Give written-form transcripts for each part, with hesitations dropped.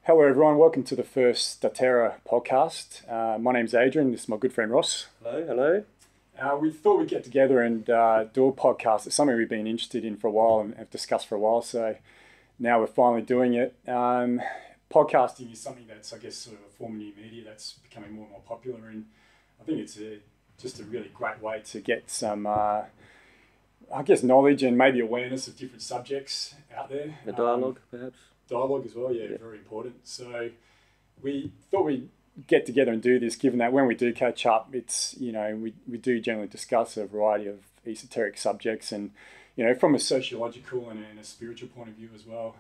Hello everyone, welcome to the first Statera podcast. My name's Adrian, this is my good friend Ross. Hello, hello. We thought we'd get together and do a podcast. It's something we've been interested in for a while and have discussed for a while, so now we're finally doing it. Podcasting is something that's, I guess, sort of a form of new media that's becoming more and more popular, and I think it's just a really great way to get some, knowledge and maybe awareness of different subjects out there. The dialogue, perhaps? Dialogue as well, yeah, very important. So we thought we'd get together and do this, given that when we do catch up, it's, we do generally discuss a variety of esoteric subjects and, from a sociological and a spiritual point of view as well.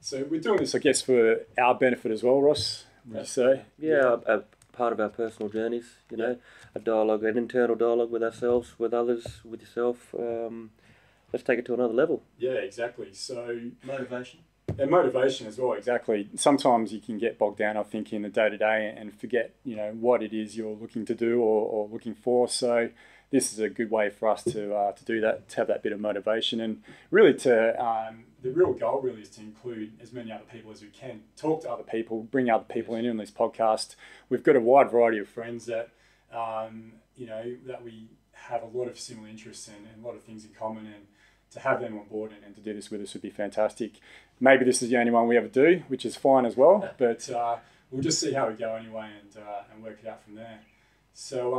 So we're doing this, I guess, for our benefit as well, Ross, would you say? Yeah, a part of our personal journeys, a dialogue, an internal dialogue with ourselves, with others, with yourself. Let's take it to another level. Yeah, exactly. So motivation. And motivation as well, exactly. Sometimes you can get bogged down, I think, in the day-to-day and forget, what it is you're looking to do or looking for. So this is a good way for us to do that, to have that bit of motivation, and really the real goal really is to include as many other people as we can, talk to other people, bring other people in this podcast. We've got a wide variety of friends that, that we have a lot of similar interests and a lot of things in common, and to have them on board and to do this with us would be fantastic. Maybe this is the only one we ever do, which is fine as well, but we'll just see how we go anyway and work it out from there. So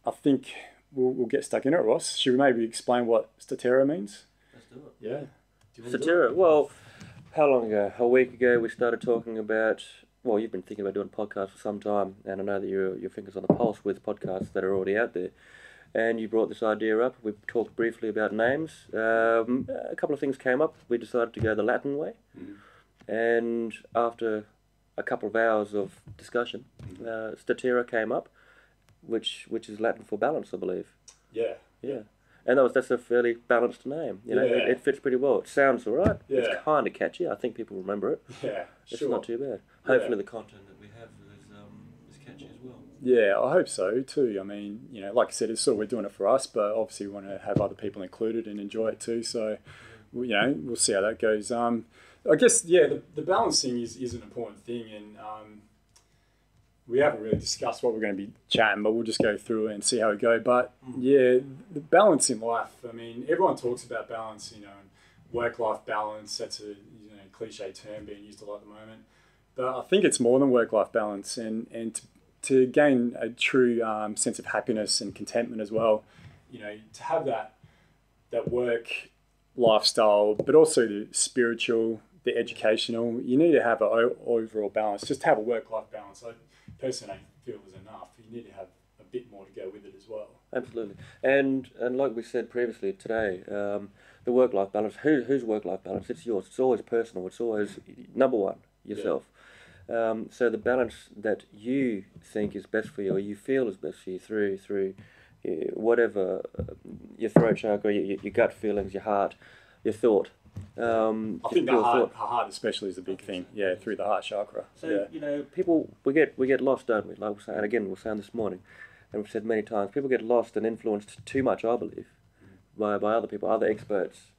I think we'll get stuck in it, Ross. Should we maybe explain what Statera means? Let's do it. Yeah. Statera, well, how long ago? A week ago we started talking about, well, you've been thinking about doing podcasts for some time, and I know that your finger's on the pulse with podcasts that are already out there. And you brought this idea up. We talked briefly about names. A couple of things came up. We decided to go the Latin way. And after a couple of hours of discussion, Statera came up, which is Latin for balance, I believe. Yeah. And that's a fairly balanced name. It fits pretty well. It sounds all right. Yeah. It's kind of catchy. I think people remember it. Yeah, It's sure. not too bad. Hopefully the content that we have is catchy as well. Yeah, I hope so too. I mean, like I said, it's sort of, we're doing it for us, but obviously we want to have other people included and enjoy it too. So, we'll see how that goes. I guess, the balancing is an important thing, and we haven't really discussed what we're going to be chatting, but we'll just go through it and see how we go. But the balance in life. I mean, everyone talks about balance, and work-life balance. That's a cliche term being used a lot at the moment. But I think it's more than work-life balance, and to gain a true sense of happiness and contentment as well, to have that work lifestyle, but also the spiritual, the educational, you need to have an overall balance. Just to have a work-life balance, I personally feel is enough. You need to have a bit more to go with it as well. Absolutely. And like we said previously today, the work-life balance, whose work-life balance? It's yours. It's always personal. It's always number one, yourself. Yeah. So the balance that you think is best for you, or you feel is best for you through whatever, your throat chakra, your gut feelings, your heart, your thought. I think the heart especially is a big thing. Yeah, through the heart chakra. So people we get lost, don't we? Like we're saying again, we're saying this morning, and we've said many times, people get lost and influenced too much, I believe, by other people, other experts.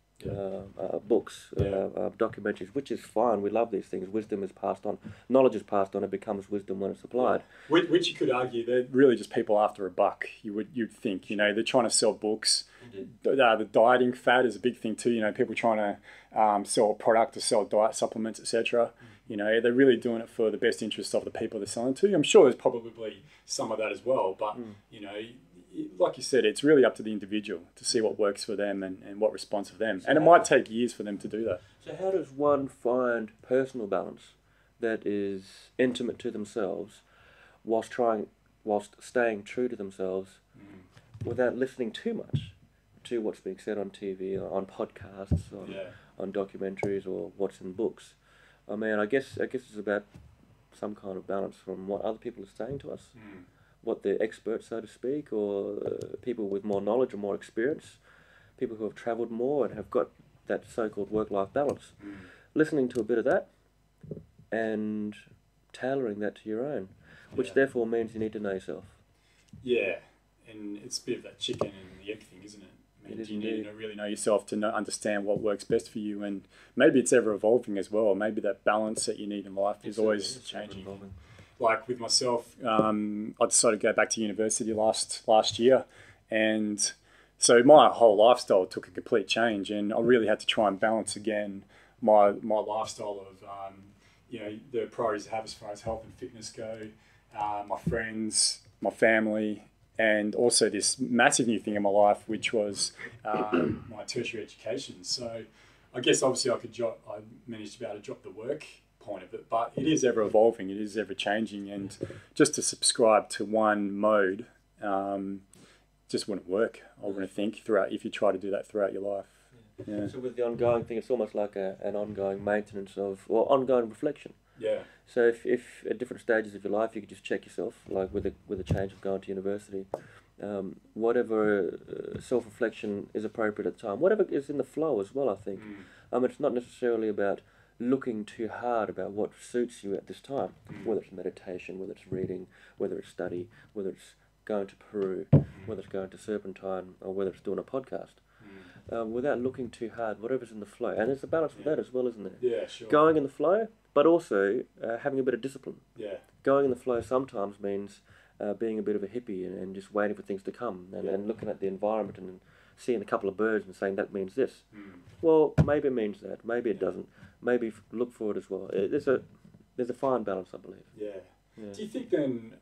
Books, documentaries, which is fine. We love these things. Wisdom is passed on. Knowledge is passed on. It becomes wisdom when it's applied. Which you could argue they're really just people after a buck. You'd think. They're trying to sell books. The dieting fad is a big thing too. People trying to sell a product or sell diet supplements, etc. They're really doing it for the best interest of the people they're selling to. I'm sure there's probably some of that as well, but like you said, it's really up to the individual to see what works for them and what responds for them. And it might take years for them to do that. So how does one find personal balance that is intimate to themselves whilst staying true to themselves without listening too much to what's being said on TV, or on podcasts, on documentaries, or what's in books? I mean, I guess it's about some kind of balance from what other people are saying to us. What the experts, so to speak, or people with more knowledge or more experience, people who have travelled more and have got that so-called work-life balance. Listening to a bit of that and tailoring that to your own, which therefore means you need to know yourself. Yeah, and it's a bit of that chicken and the egg thing, isn't it? I And you need to really know yourself to understand what works best for you. And maybe it's ever evolving as well. Maybe that balance that you need in life is always changing. Like with myself, I decided to go back to university last year. And so my whole lifestyle took a complete change. And I really had to try and balance again my lifestyle of, the priorities I have as far as health and fitness go, my friends, my family, and also this massive new thing in my life, which was my tertiary education. So I guess obviously I managed to be able to drop the work point of it, but it is ever evolving, it is ever changing, and just to subscribe to one mode just wouldn't work, I wouldn't think, if you try to do that throughout your life. Yeah. So with the ongoing thing, it's almost like an ongoing maintenance ongoing reflection. Yeah. So if at different stages of your life you could just check yourself, like with a change of going to university, whatever self-reflection is appropriate at the time, whatever is in the flow as well, I think. It's not necessarily about looking too hard about what suits you at this time, whether it's meditation, whether it's reading, whether it's study, whether it's going to Peru, whether it's going to Serpentine, or whether it's doing a podcast. Without looking too hard, whatever's in the flow. And there's a balance with that as well, isn't there? Yeah, sure. Going in the flow, but also having a bit of discipline. Yeah. Going in the flow sometimes means being a bit of a hippie and just waiting for things to come and looking at the environment and seeing a couple of birds and saying that means this. Well, maybe it means that, maybe it doesn't. Maybe look for it as well. There's a fine balance, I believe. Yeah. Do you think then...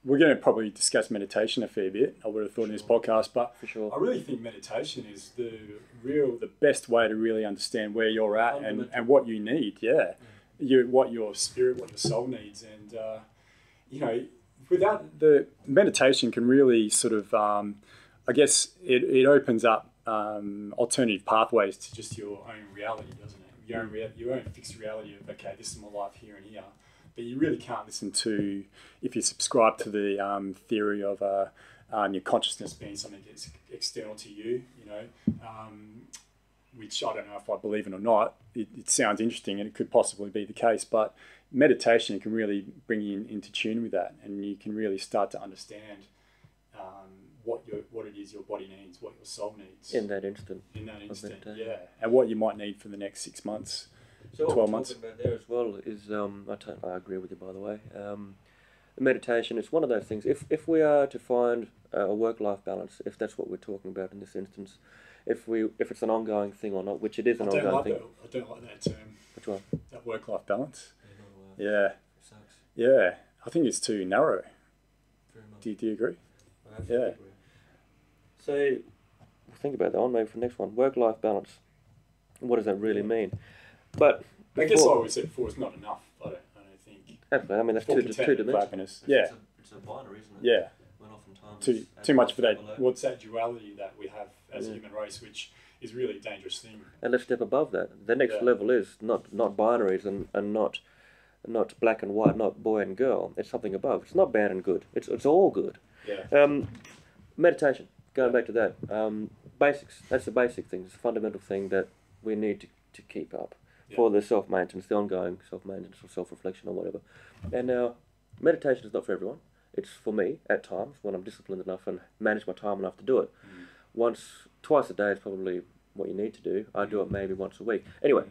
we're going to probably discuss meditation a fair bit, I would have thought, in this podcast, but for sure. I really think meditation is the best way to really understand where you're at and what you need, what your spirit, what your soul needs. And, without the meditation can really sort of, I guess it opens up alternative pathways to just your own reality, doesn't it? Your own fixed reality of, okay, this is my life here and here. But you really can't listen to, if you subscribe to the theory of your consciousness being something that's external to you, which I don't know if I believe in or not. It sounds interesting and it could possibly be the case, but meditation can really bring you into tune with that, and you can really start to understand what it is your body needs, what your soul needs. In that instant, yeah. And what you might need for the next 6 months. So 12 months. What we're talking about there as well is, I agree with you, by the way. Meditation is one of those things. If we are to find a work-life balance, if that's what we're talking about in this instance, if it's an ongoing thing or not, which it is an ongoing thing. I don't like that term. Which one? That work-life balance. Yeah. It sucks. Yeah, I think it's too narrow. Very much. Do you agree? I agree. So think about that one. Maybe for the next one, work-life balance. What does that really mean? But I guess like we said before, it's not enough. I don't think. Absolutely. I mean, that's two dimensions. Yeah. It's a binary, isn't it? Yeah. When oftentimes too much for that. What's that duality that we have as a human race, which is really a dangerous thing. And let's step above that. The next level is not binaries and not black and white, not boy and girl. It's something above. It's not bad and good. It's all good. Yeah. Meditation. Going back to that. Basics. That's the basic thing. It's a fundamental thing that we need to keep up for the self-maintenance, the ongoing self-maintenance or self-reflection or whatever. And now, meditation is not for everyone. It's for me at times when I'm disciplined enough and manage my time enough to do it. Twice a day is probably what you need to do. I do it maybe once a week. Anyway,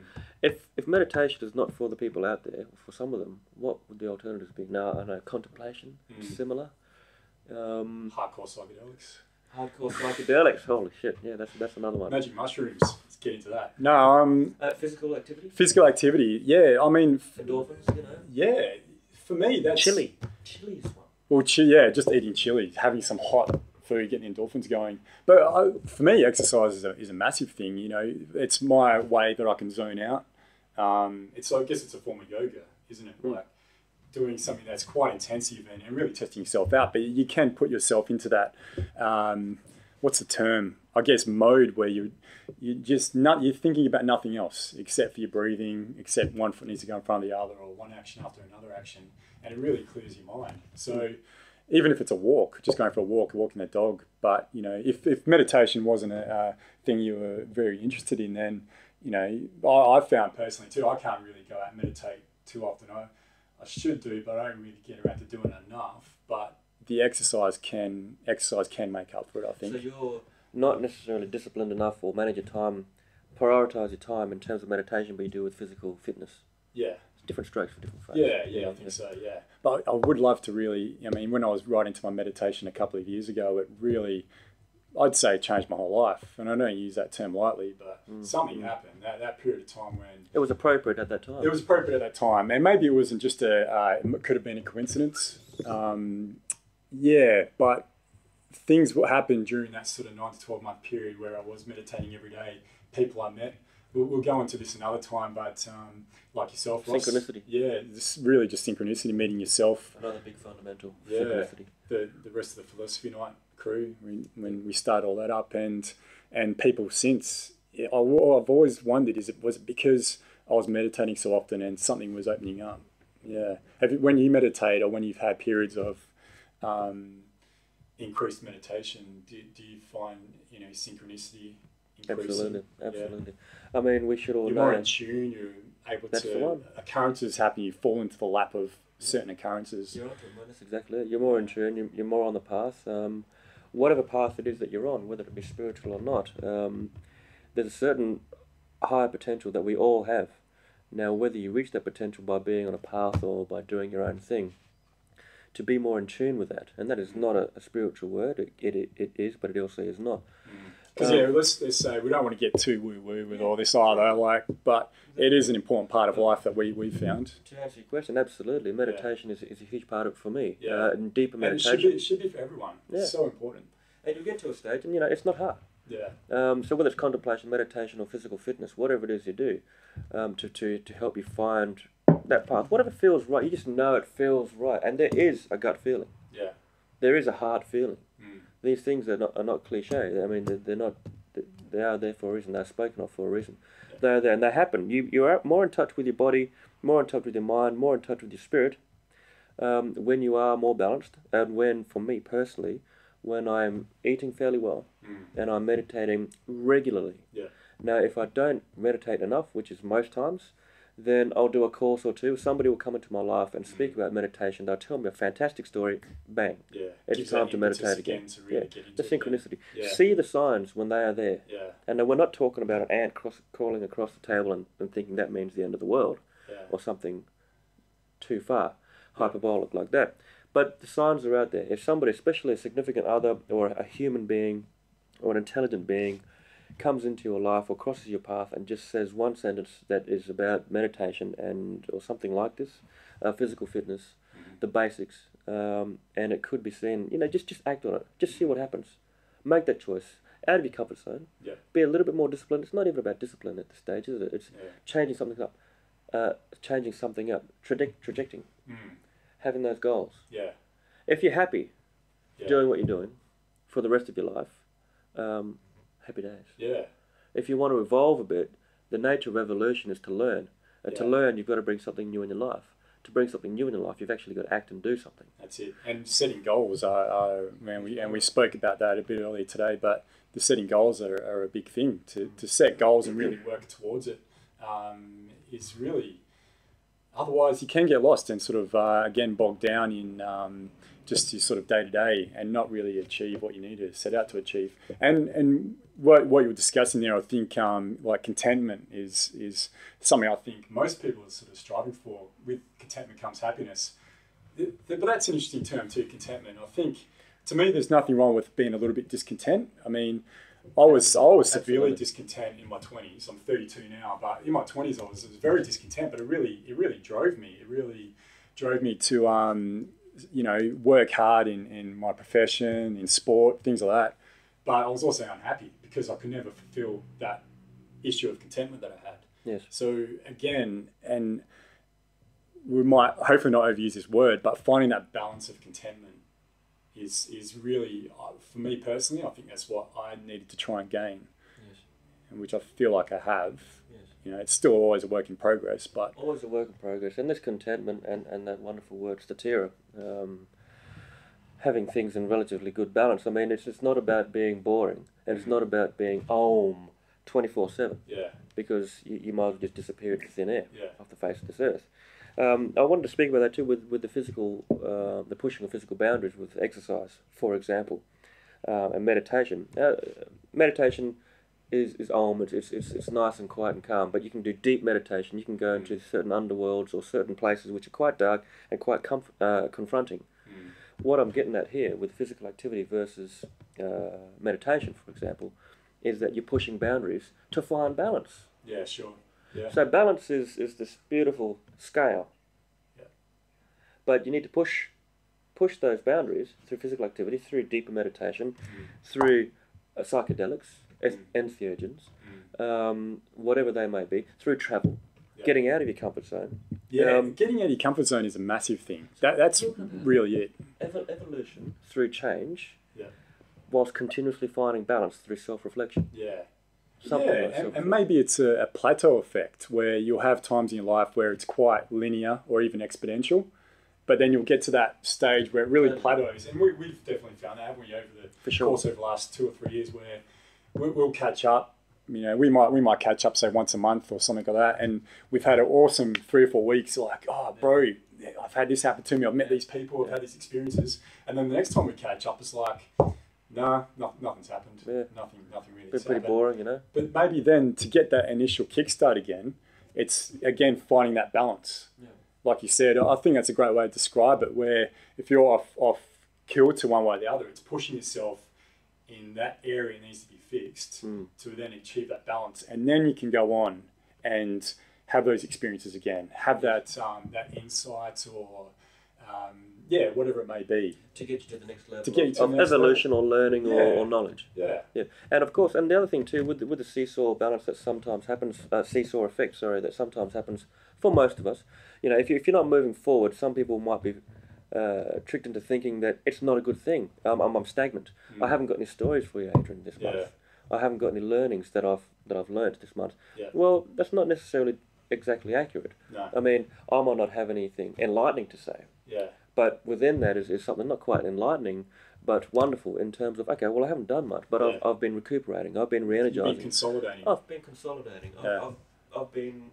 if meditation is not for the people out there, for some of them, what would the alternatives be? Now, I know contemplation, similar. Hardcore psychedelics. Hardcore psychedelics. Holy shit! Yeah, that's another one. Magic mushrooms. Let's get into that. No, physical activity. Physical activity. Yeah, I mean. Endorphins. Yeah, for me that's chili. Chili's one. Well, just eating chili, having some hot food, getting endorphins going. But for me, exercise is a massive thing. It's my way that I can zone out. I guess it's a form of yoga, isn't it? Like doing something that's quite intensive and really testing yourself out. But you can put yourself into that, what's the term? I guess mode where you're thinking about nothing else except for your breathing, except one foot needs to go in front of the other or one action after another action. And it really clears your mind. So even if it's a walk, just going for a walk, walking the dog. But, if meditation wasn't a thing you were very interested in, then, I found personally too, I can't really go out and meditate too often. I should do, but I don't really get around to doing it enough. But the exercise can make up for it, I think. So you're not necessarily disciplined enough or manage your time, prioritize your time in terms of meditation, but you do with physical fitness. Yeah. Different strokes for different folks. Yeah, I think so, yeah. But I would love to really, I mean, when I was right into my meditation a couple of years ago, it really, I'd say, changed my whole life. And I don't use that term lightly, but something happened, that period of time when... It was appropriate at that time. It was appropriate at that time. And maybe it wasn't just it could have been a coincidence. Yeah, but things what happened during that sort of 9 to 12 month period where I was meditating every day, people I met, we'll go into this another time, but like yourself, Ross, synchronicity. Yeah, just really just synchronicity, meeting yourself. Another big fundamental. Yeah, synchronicity. The rest of the philosophy night crew when we started all that up, and people since. I've always wondered, was it because I was meditating so often and something was opening up? Yeah. When you meditate or when you've had periods of increased meditation, do you find synchronicity increasing? Absolutely. I mean, we should all You're know. more in tune. You're able to. Occurrences happen. You fall into the lap of certain occurrences. You're right, that's exactly it. You're more in tune. You're more on the path. Whatever path it is that you're on, whether it be spiritual or not, there's a certain higher potential that we all have. Now, whether you reach that potential by being on a path or by doing your own thing, to be more in tune with that, and that is not a spiritual word. It is, but it also is not. Because let's say we don't want to get too woo-woo with all this either, but it is an important part of life that we found. To answer your question, absolutely. Meditation is a huge part of it for me. Yeah. And deeper meditation. It should be for everyone. Yeah. It's so important. And you get to a stage, and it's not hard. Yeah. So whether it's contemplation, meditation, or physical fitness, whatever it is you do, to help you find that path, whatever feels right, you just know it feels right, and there is a gut feeling. Yeah. There is a heart feeling. These things are not cliche. I mean, they're not. They are there for a reason. They're spoken of for a reason. Yeah. They're there and they happen. You're more in touch with your body, more in touch with your mind, more in touch with your spirit. When you are more balanced, and when, for me personally, when I'm eating fairly well and I'm meditating regularly. Yeah. Now, if I don't meditate enough, which is most times, then I'll do a course or two. Somebody will come into my life and speak about meditation. They'll tell me a fantastic story. Bang. Yeah. It's time to meditate again. To really get into the synchronicity. Yeah. See the signs when they are there. Yeah. And we're not talking about an ant crawling across the table and thinking that means the end of the world or something too far, hyperbolic like that. But the signs are out there. If somebody, especially a significant other or a human being or an intelligent being, comes into your life or crosses your path and just says one sentence that is about meditation or something like this, physical fitness, the basics, and it could be seen, just act on it. Just see what happens. Make that choice. Out of your comfort zone. Yeah. Be a little bit more disciplined. It's not even about discipline at this stage, is it? It's changing something up. Trajecting. Having those goals. Yeah. If you're happy doing what you're doing for the rest of your life, happy days. Yeah. If you want to evolve a bit, the nature of evolution is to learn. And to learn, you've got to bring something new in your life. To bring something new in your life, you've actually got to act and do something. That's it. And setting goals we spoke about that a bit earlier today, but the setting goals are a big thing. To set goals and really work towards it is really... Otherwise, you can get lost and sort of, again, bogged down in just your sort of day-to-day and not really achieve what you need to set out to achieve. And what you were discussing there, I think, like contentment is something I think most people are sort of striving for. With contentment comes happiness. But that's an interesting term too, contentment. I think, to me, there's nothing wrong with being a little bit discontent. I mean, I was severely discontent in my 20s. I'm 32 now, but in my 20s I was very discontent. But it really drove me. It really drove me to work hard in my profession, in sport, things like that. But I was also unhappy because I could never fulfill that issue of contentment that I had. Yes. So again, and we might hopefully not overuse this word, but finding that balance of contentment is really, for me personally, I think that's what I needed to try and gain. Yes. And which I feel like I have. Yes. It's still always a work in progress, but... Always a work in progress. And this contentment and that wonderful word, Statera, having things in relatively good balance. I mean, it's not about being boring, and it's not about being 24/7. Yeah. Because you might as well just disappear into thin air off the face of this earth. I wanted to speak about that too with the physical, the pushing of physical boundaries with exercise, for example, and meditation. Meditation is Om. It's nice and quiet and calm, but you can do deep meditation. You can go into certain underworlds or certain places which are quite dark and quite confronting. What I'm getting at here with physical activity versus meditation, for example, is that you're pushing boundaries to find balance. Yeah, sure. Yeah. So balance is this beautiful scale. Yeah. But you need to push those boundaries through physical activity, through deeper meditation, through psychedelics, entheogens, whatever they may be, through travel, getting out of your comfort zone. Yeah, getting out of your comfort zone is a massive thing. That's really it. Evolution through change, whilst continuously finding balance through self-reflection. Yeah. Something like and maybe it's a plateau effect where you'll have times in your life where it's quite linear or even exponential, but then you'll get to that stage where it really plateaus. And we've definitely found that, haven't we, over the course of the last 2 or 3 years, where we'll catch up. You know, we might catch up, say, once a month or something like that, and we've had an awesome 3 or 4 weeks. Like, oh, bro, I've had this happen to me. I've met these people. I've had these experiences, and then the next time we catch up, it's like, no, nothing's happened. Yeah. Nothing really. It's pretty boring, you know. But maybe then to get that initial kickstart again, it's again finding that balance. Yeah. Like you said, I think that's a great way to describe it. Where if you're off killed to one way or the other, it's pushing yourself in that area needs to be fixed to then achieve that balance, and then you can go on and have those experiences again, have that insight or whatever it may be to get you to the next level of evolution or learning or knowledge. Yeah. And of course, and the other thing too with the seesaw balance that sometimes happens, seesaw effect, that sometimes happens for most of us. You know, if you're not moving forward, some people might be tricked into thinking that it's not a good thing. I'm stagnant. I haven't got any stories for you, Adrian, this month. I haven't got any learnings that I've learned this month. Yeah. Well, that's not necessarily exactly accurate. No. I mean, I might not have anything enlightening to say. Yeah. But within that is something not quite enlightening, but wonderful in terms of, okay, well, I haven't done much, but I've been recuperating. I've been re-energizing. You've been consolidating. I've been consolidating. Yeah. I've been,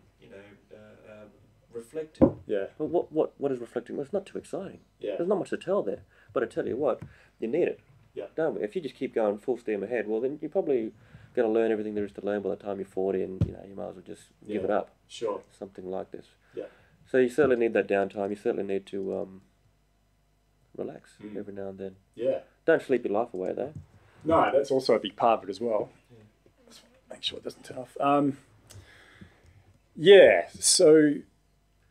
reflecting. Yeah. Well, what is reflecting? Well, it's not too exciting. Yeah. There's not much to tell there. But I tell you what, you need it. Yeah. Don't we? If you just keep going full steam ahead, well, then you're probably going to learn everything there is to learn by the time you're 40, and you might as well just give it up. Sure. Something like this. Yeah. So you certainly need that downtime. You certainly need to relax every now and then. Yeah. Don't sleep your life away, though. No, that's also a big part of it as well. Yeah. Just make sure it doesn't turn off. So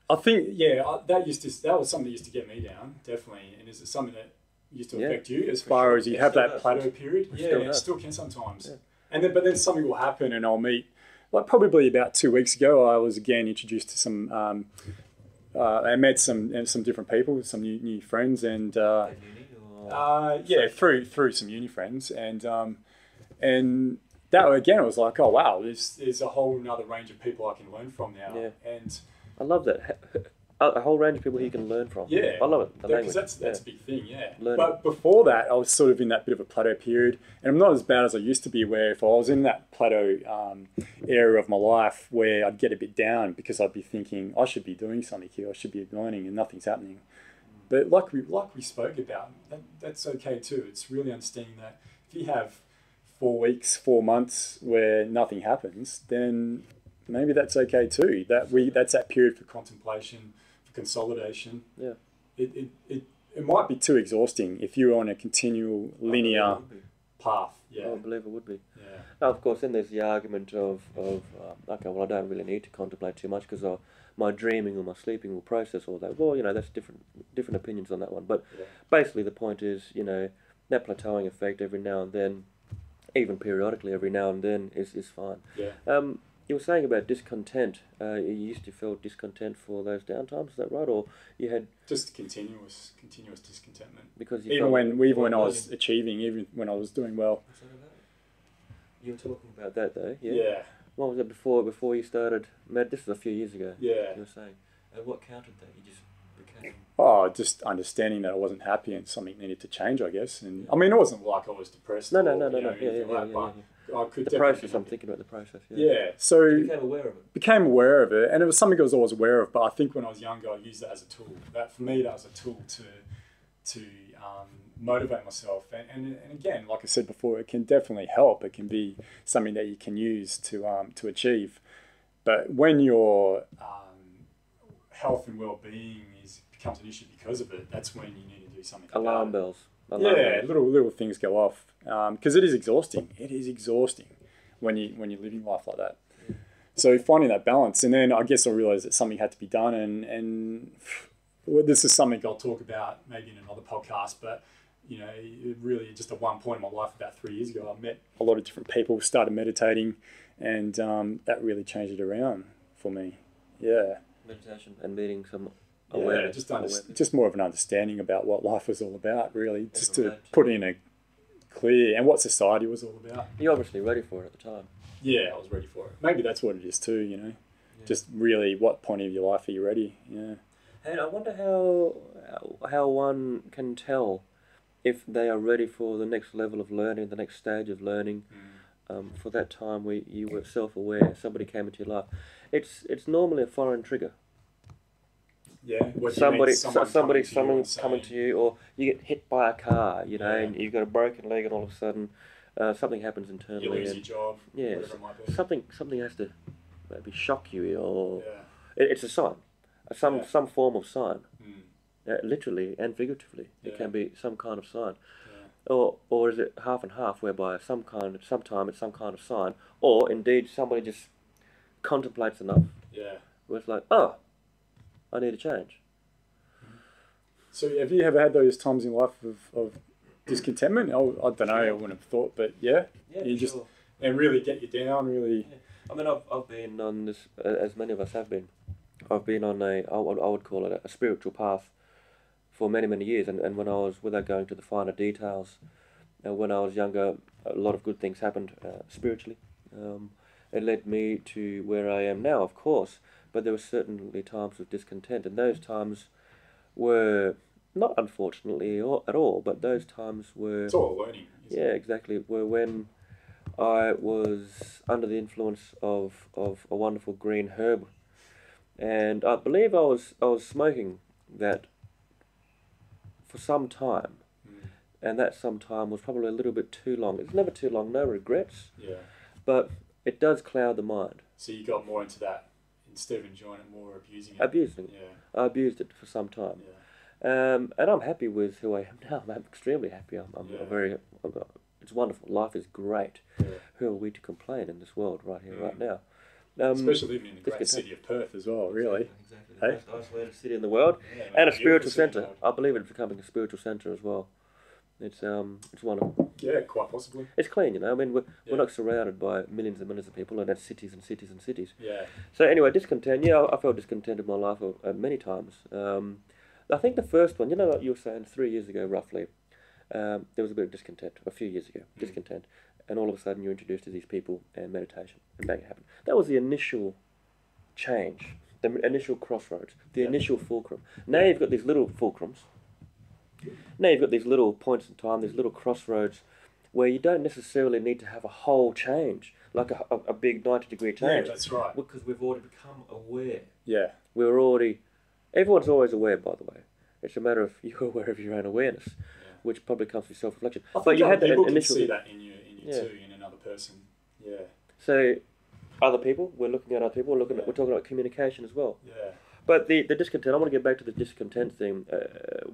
I think that was something that used to get me down, definitely. And is it something that used to affect you as far as you have that plateau period? It still can sometimes. Yeah. And but then something will happen, and I'll meet. Like probably about 2 weeks ago, I was again introduced to some. I met some different people, some new friends, and through some uni friends, and that again, it was like, oh wow, there's a whole another range of people I can learn from now, and I love that. A whole range of people you can learn from. Yeah, I love it. Because that's a big thing. Yeah, but before that, I was sort of in that bit of a plateau period, and I'm not as bad as I used to be. Where if I was in that plateau area of my life, where I'd get a bit down because I'd be thinking I should be doing something here, I should be learning, and nothing's happening. But like we spoke about, that's okay too. It's really understanding that if you have 4 weeks, 4 months where nothing happens, then maybe that's okay too. That's that period for contemplation. Consolidation. Yeah. It might be too exhausting if you're on a continual linear path. Yeah. I believe it would be. Yeah. Now, of course, then there's the argument of okay, well, I don't really need to contemplate too much because my dreaming or my sleeping will process all that. Well, that's different opinions on that one. But basically, the point is, that plateauing effect every now and then, even periodically every now and then, is fine. Yeah. You were saying about discontent. You used to feel discontent for those downtimes. Is that right, or you had just continuous discontentment? Because even when I was achieving, even when I was doing well. You were talking about that though. Yeah. Yeah. What was it before you started? This was a few years ago. Yeah. You were saying, what countered that? You just became Oh, just understanding that I wasn't happy and something needed to change, I guess. And I mean, it wasn't like I was depressed. No. I could the process. I'm thinking about the process. Yeah. So you became aware of it. Became aware of it, and it was something I was always aware of. But I think when I was younger, I used that as a tool. That for me, that was a tool to motivate myself. And again, like I said before, it can definitely help. It can be something that you can use to achieve. But when your health and well-being becomes an issue because of it, that's when you need to do something. Alarm bells. Little things go off because it is exhausting. It is exhausting when you're living life like that. So finding that balance, and then I guess I realised that something had to be done, and well, this is something I'll talk about maybe in another podcast. But you know, it really just at one point in my life about 3 years ago, I met a lot of different people, started meditating, and that really changed it around for me. Yeah. Meditation and meeting some awareness. Just more of an understanding about what life was all about, really. Just to put in a clear, and what society was all about. You're obviously ready for it at the time. Yeah, I was ready for it. Maybe that's what it is too, you know. Yeah. Just really, what point of your life are you ready? Yeah. And I wonder how one can tell if they are ready for the next level of learning, the next stage of learning. For that time where you were self-aware, somebody came into your life. It's normally a foreign trigger. Yeah. Someone coming to you, or you get hit by a car, you know, and you've got a broken leg, and all of a sudden something happens internally. You lose your job. Yeah. Whatever it might be. Something has to maybe shock you, or it's a sign, some form of sign, literally and figuratively. It can be some kind of sign. Or is it half and half, whereby sometime it's some kind of sign, or indeed somebody just contemplates enough. Yeah. Where it's like, oh, I need to change. So have you ever had those times in life of discontentment? I don't know, I wouldn't have thought, but you just sure. And really get you down, really. Yeah. I mean, I've been on this, as many of us have been. I've been on I would call it a spiritual path for many years, and when I was, without going to the finer details, when I was younger, a lot of good things happened spiritually. It led me to where I am now, of course, but there were certainly times of discontent, and those times were not unfortunately at all, but those times were... It's all learning. Yeah, exactly. Were when I was under the influence of a wonderful green herb, and I believe I was smoking that for some time, and that some time was probably a little bit too long. It's never too long, no regrets. Yeah. But it does cloud the mind. So you got more into that instead of enjoying it, more abusing it. Abusing it. Yeah. I abused it for some time. Yeah. And I'm happy with who I am now. I'm extremely happy. It's wonderful. Life is great. Yeah. Who are we to complain in this world right here, right now? Especially living in the great city of Perth as well, really. Exactly. The most isolated city in the world, and a spiritual centre. I believe it's becoming a spiritual centre as well. It's wonderful. Yeah, quite possibly. It's clean, you know. I mean, we're not surrounded by millions and millions of people, and that's cities and cities and cities. Yeah. So anyway, discontent. Yeah, I felt discontent in my life many times. I think the first one, you know, like you were saying, 3 years ago roughly, there was a bit of discontent. A few years ago, discontent, and all of a sudden you're introduced to these people and meditation, and bang, it happened. That was the initial change, the initial crossroads, the initial fulcrum. Now you've got these little fulcrums. Now you've got these little points in time, these little crossroads, where you don't necessarily need to have a whole change, like a big 90-degree change. Yeah, that's right. Because we've already become aware. Yeah. Everyone's always aware, by the way. It's a matter of you're aware of your own awareness, which probably comes through self-reflection. But you had that initial... People can see that in you too, in another person. Yeah. So, other people, we're looking at other people, we're talking about communication as well. Yeah. But the discontent, I want to get back to the discontent thing.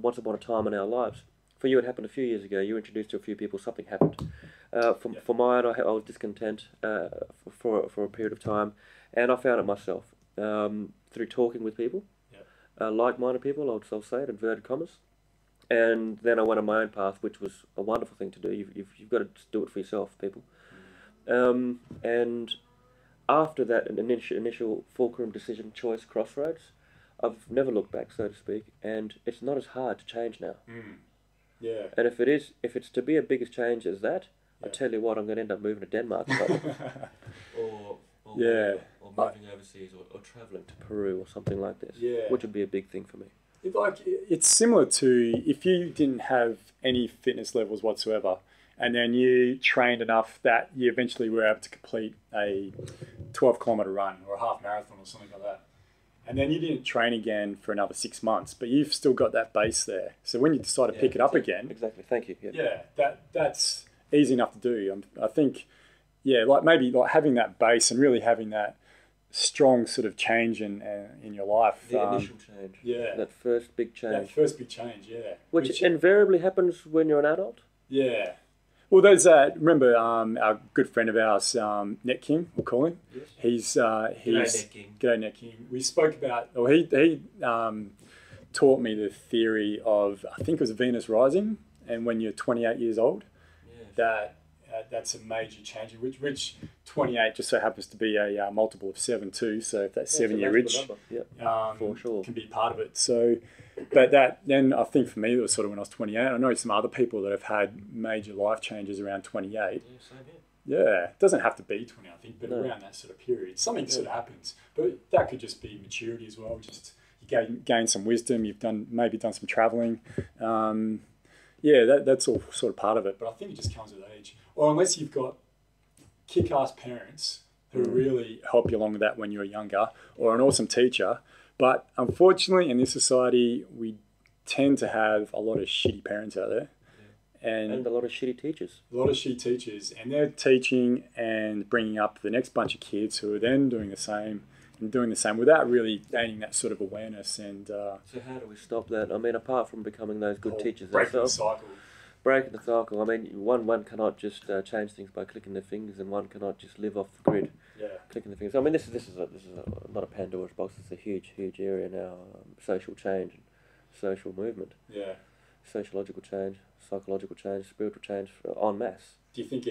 Once upon a time in our lives, for you it happened a few years ago. You were introduced to a few people, something happened. For mine, I was discontent for a period of time, and I found it myself through talking with people, like-minded people. I'll say it, inverted commas, and then I went on my own path, which was a wonderful thing to do. You've got to do it for yourself, people, and after that initial fulcrum decision choice crossroads, I've never looked back, so to speak, and it's not as hard to change now. Yeah. And if it's to be a biggest change as that, I tell you what, I'm going to end up moving to Denmark. or moving overseas, or travelling to Peru or something like this, which would be a big thing for me. It's similar to if you didn't have any fitness levels whatsoever, and then you trained enough that you eventually were able to complete a 12-kilometer run or a half marathon or something like that. And then you didn't train again for another 6 months, but you've still got that base there. So when you decide to pick it up again... Exactly, thank you. That's easy enough to do. I think, maybe having that base and really having that strong sort of change in your life. The initial change. Yeah. That first big change. Which invariably happens when you're an adult. Yeah. Well, there's remember our good friend of ours, Net King, we'll call him. Yes. He's G'day, Net King. We spoke about, he taught me the theory of, I think it was Venus rising, and when you're 28 years old, that's a major change, which 28 just so happens to be a multiple of 7 too. So if that's 7-year ridge, for sure, can be part of it. So, but then I think for me it was sort of when I was 28. I know some other people that have had major life changes around 28. Yeah, same here. Yeah, it doesn't have to be 20, I think, but around that sort of period, something sort of happens. But that could just be maturity as well. Just you gain some wisdom. You've maybe done some traveling. That's all sort of part of it. But I think it just comes with age. Or unless you've got kick-ass parents who really help you along with that when you're younger, or an awesome teacher. But unfortunately, in this society, we tend to have a lot of shitty parents out there. And a lot of shitty teachers. And they're teaching and bringing up the next bunch of kids who are then doing the same without really gaining that sort of awareness. And so how do we stop that? I mean, apart from becoming those good teachers breaking the cycle. Breaking the cycle. I mean, one cannot just change things by clicking their fingers, and one cannot just live off the grid. Clicking the fingers. I mean, this is not a Pandora's box. It's a huge area now. Social change, and social movement. Yeah. Sociological change, psychological change, spiritual change en masse. Do you think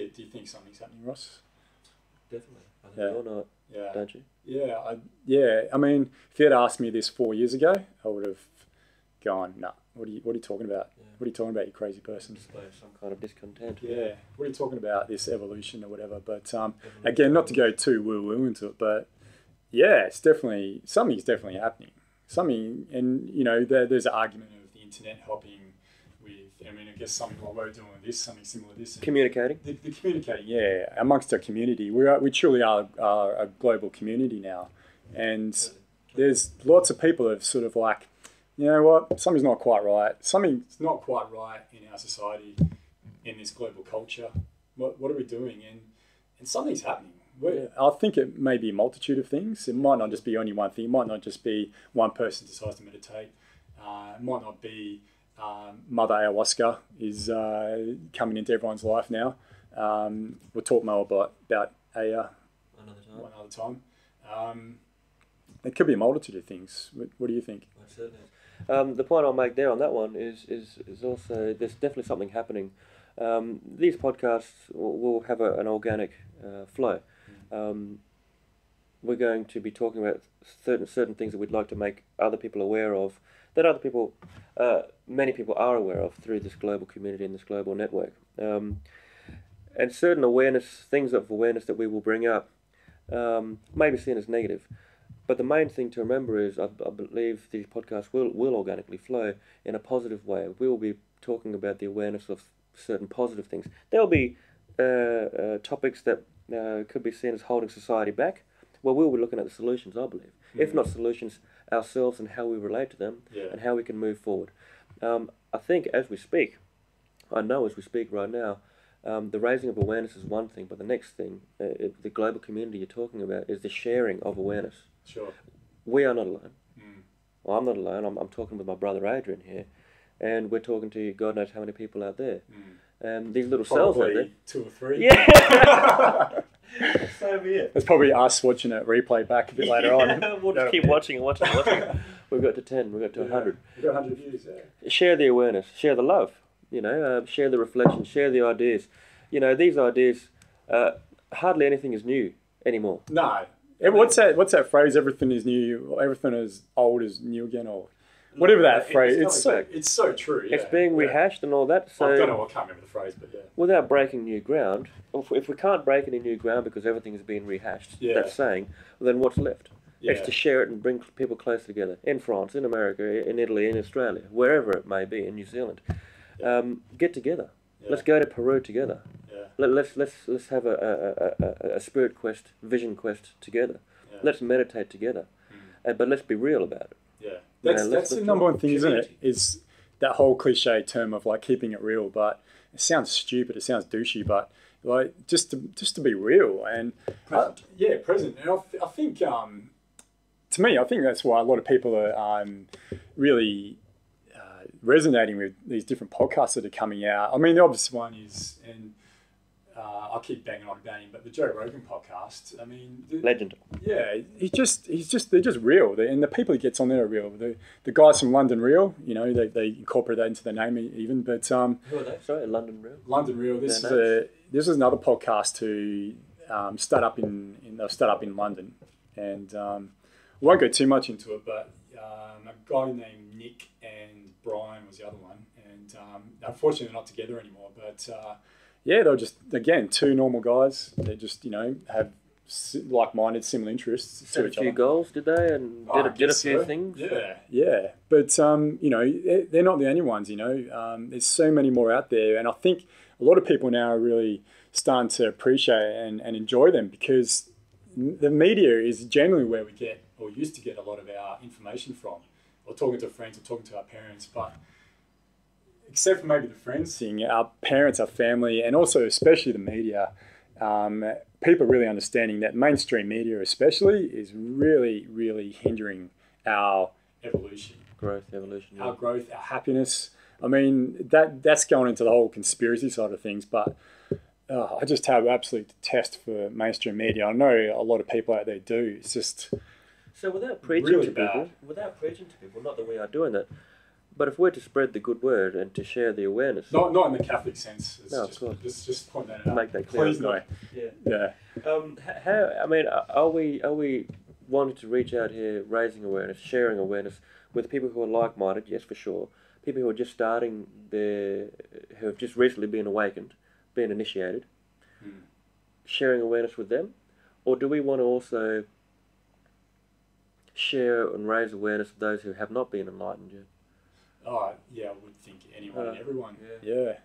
something's happening, Ross? Definitely. I think you all know it, don't you? I mean, if you had asked me this 4 years ago, I would have gone, nah, what are you talking about? Yeah. What are you talking about, you crazy person? Display some kind of discontent. Yeah. What are you talking about, this evolution or whatever? But again, not to go too woo-woo into it, but yeah, something's definitely happening. Something, and there's an argument of the internet helping with, I guess something like we're doing with this, something similar to this. Communicating? The communicating, amongst our community. We truly are a global community now. And there's lots of people that have sort of like, you know what, something's not quite right. Something's not quite right in our society, in this global culture. What are we doing? And something's happening. I think it may be a multitude of things. It might not just be only one thing. It might not just be one person decides to meditate. It might not be Mother Ayahuasca is coming into everyone's life now. We'll talk more about Aya another time. It could be a multitude of things. What do you think? The point I'll make there on that one is also there's definitely something happening. These podcasts will have an organic flow. We're going to be talking about certain things that we'd like to make other people aware of, that other people, many people are aware of through this global community and this global network. And certain things of awareness that we will bring up may be seen as negative. But the main thing to remember is I believe these podcasts will organically flow in a positive way. We will be talking about the awareness of certain positive things. There will be topics that could be seen as holding society back. Well, we'll be looking at the solutions, I believe. If not solutions, ourselves and how we relate to them and how we can move forward. I think as we speak right now, the raising of awareness is one thing, but the next thing, the global community you're talking about, is the sharing of awareness. Sure. We are not alone. Well, I'm not alone. I'm talking with my brother Adrian here, and we're talking to God knows how many people out there. And these little cells out there. 2 or 3. Yeah. Same here. It's probably us watching it replay back a bit later on. We'll just keep watching and watching. We've got to 10. We've got to 100. We've got 100 views. Share the awareness. Share the love. Share the reflection. Share the ideas. These ideas. Hardly anything is new anymore. No. What's that phrase? Everything is new. Everything is old is new again, or whatever that phrase. It's so true. Yeah. It's being rehashed and all that. So I don't know. I can't remember the phrase, but yeah. Without breaking new ground, if we can't break any new ground because everything is being rehashed, that saying, well, then what's left? Yeah. It's to share it and bring people closer together. In France, in America, in Italy, in Australia, wherever it may be, in New Zealand. Get together. Yeah. Let's go to Peru together. Yeah. Let's have a spirit quest, vision quest together. Yeah. Let's meditate together. But let's be real about it. Yeah. That's the number one thing, isn't it? Is that whole cliche term of like keeping it real, but it sounds stupid, it sounds douchey, but like just to be real and present. Present. And I think to me, I think that's why a lot of people are really resonating with these different podcasts that are coming out. I mean, the obvious one is, and I keep banging on about him, but the Joe Rogan podcast. I mean, Legend. Yeah, they're just real, and the people he gets on there are real. The guys from London Real, you know, they incorporate that into their name even. But who are they? Sorry, London Real. London Real. This is another podcast who start up in London, and I won't go too much into it, but a guy named Nick and Brian was the other one, and unfortunately they're not together anymore, but. Yeah, they're just, again, two normal guys. They just, you know, have like-minded, similar interests to each other. A few goals, did they? And did a few things? Yeah. But, you know, they're not the only ones, you know. There's so many more out there. And I think a lot of people now are really starting to appreciate and enjoy them because the media is generally where we get, or used to get, a lot of our information from. Or talking to friends or talking to our parents. But except for maybe the friends thing, our parents, our family, and also especially the media, people really understanding that mainstream media especially is really, really hindering our evolution. Our growth, our happiness. I mean, that's going into the whole conspiracy side of things, but I just have absolute detest for mainstream media. I know a lot of people out there do. It's just so without preaching to people, not that we are doing that, but if we're to spread the good word and to share the awareness... Not in the Catholic sense. Of course. Just point that out. Make that clear. Please no. Yeah. Are we wanting to reach out here, raising awareness, sharing awareness with people who are like-minded? Yes, for sure. People who are just starting who have just recently been awakened, been initiated. Sharing awareness with them? Or do we want to also share and raise awareness of those who have not been enlightened yet? Oh, yeah, I would think anyone and everyone. Yeah.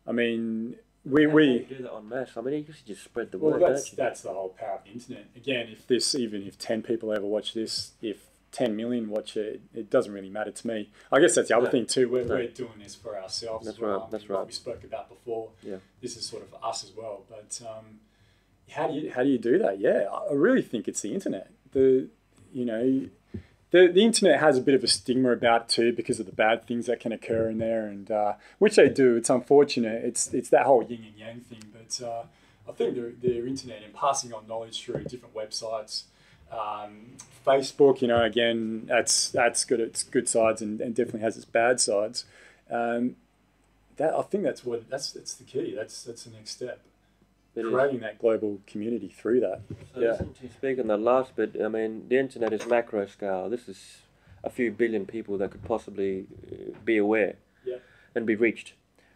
I mean, How do you do that en masse? I mean, you just spread the word, don't you? That's the whole power of the internet. Again, if 10 people ever watch this, if 10 million watch it, it doesn't really matter to me. I guess that's the other thing too. We're doing this for ourselves. That's as well. right. That's Like right. we spoke about before. Yeah. This is sort of for us as well. But how do you do that? Yeah, I really think it's the internet. The internet has a bit of a stigma about it too because of the bad things that can occur in there, and which they do. It's unfortunate. It's that whole yin and yang thing. But I think the internet and passing on knowledge through different websites, Facebook, you know, again, that's got its good sides and definitely has its bad sides. I think that's the key. That's the next step. Creating that global community through that. So listen to you speak on the last bit. I mean, the internet is macro scale. This is a few billion people that could possibly be aware and be reached.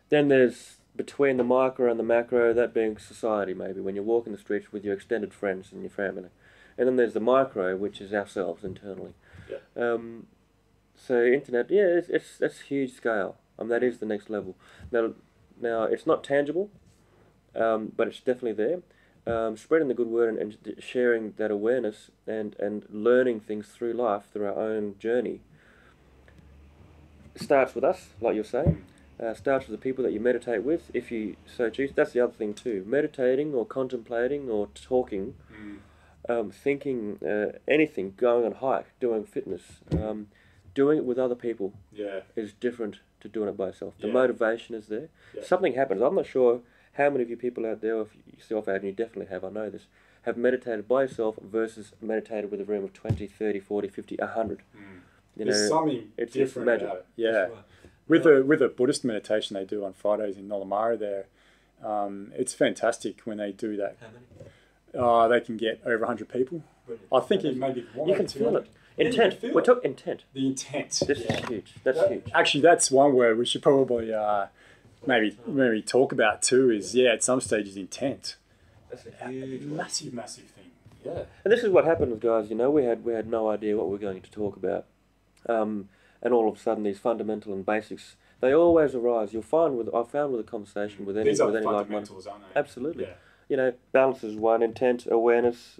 Then there's between the micro and the macro, that being society maybe, when you're walking the streets with your extended friends and your family. And then there's the micro, which is ourselves internally. Yeah. So internet, it's huge scale. That is the next level. Now it's not tangible. But it's definitely there. Spreading the good word and sharing that awareness and learning things through life, through our own journey, starts with us, like you're saying. Starts with the people that you meditate with, if you so choose. That's the other thing too. Meditating or contemplating or talking, thinking, anything, going on a hike, doing fitness, doing it with other people is different to doing it by yourself. The motivation is there. Something happens. I'm not sure how many of you people out there, if yourself out, and you definitely have, I know this, have meditated by yourself versus meditated with a room of 20, 30, 40, 50, 100. There's something different about it. Yeah. Right. With a Buddhist meditation they do on Fridays in Nollamara there, it's fantastic when they do that. How many? They can get over 100 people. Brilliant. I think it maybe more. You can feel it. Intent. Feel We're it. talking intent. The intent. This is huge. That's huge. Actually, that's one word we should probably maybe talk about too. Is at some stages intent. That's a huge massive thing. Yeah. And this is what happens, guys. You know, we had no idea what we were going to talk about, and all of a sudden these fundamental and basics, they always arise. I've found with a conversation with any These are with any fundamentals, aren't they? absolutely. Yeah. You know, balance is one, intent, awareness,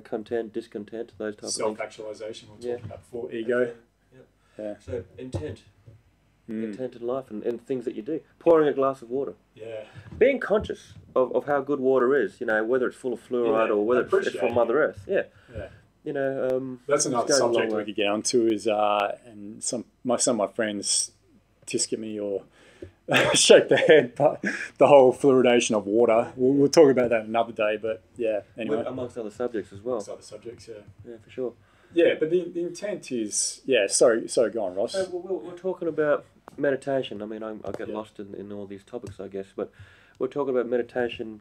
content, discontent, those type of things. Self-actualization, we were talking about before, ego. Yeah. So intent in life and things that you do. Pouring a glass of water. Yeah. Being conscious of how good water is, you know, whether it's full of fluoride or whether it's from Mother Earth. Yeah. Yeah. You know, that's another subject we could get onto is, and some of my friends tisket me or shake their head, but the whole fluoridation of water. We'll talk about that another day, but yeah, anyway. Amongst other subjects as well. Amongst other subjects, yeah. Yeah, for sure. Yeah, but the intent is, sorry, go on, Ross. We're talking about meditation. I mean, I get lost in all these topics, I guess, but we're talking about meditation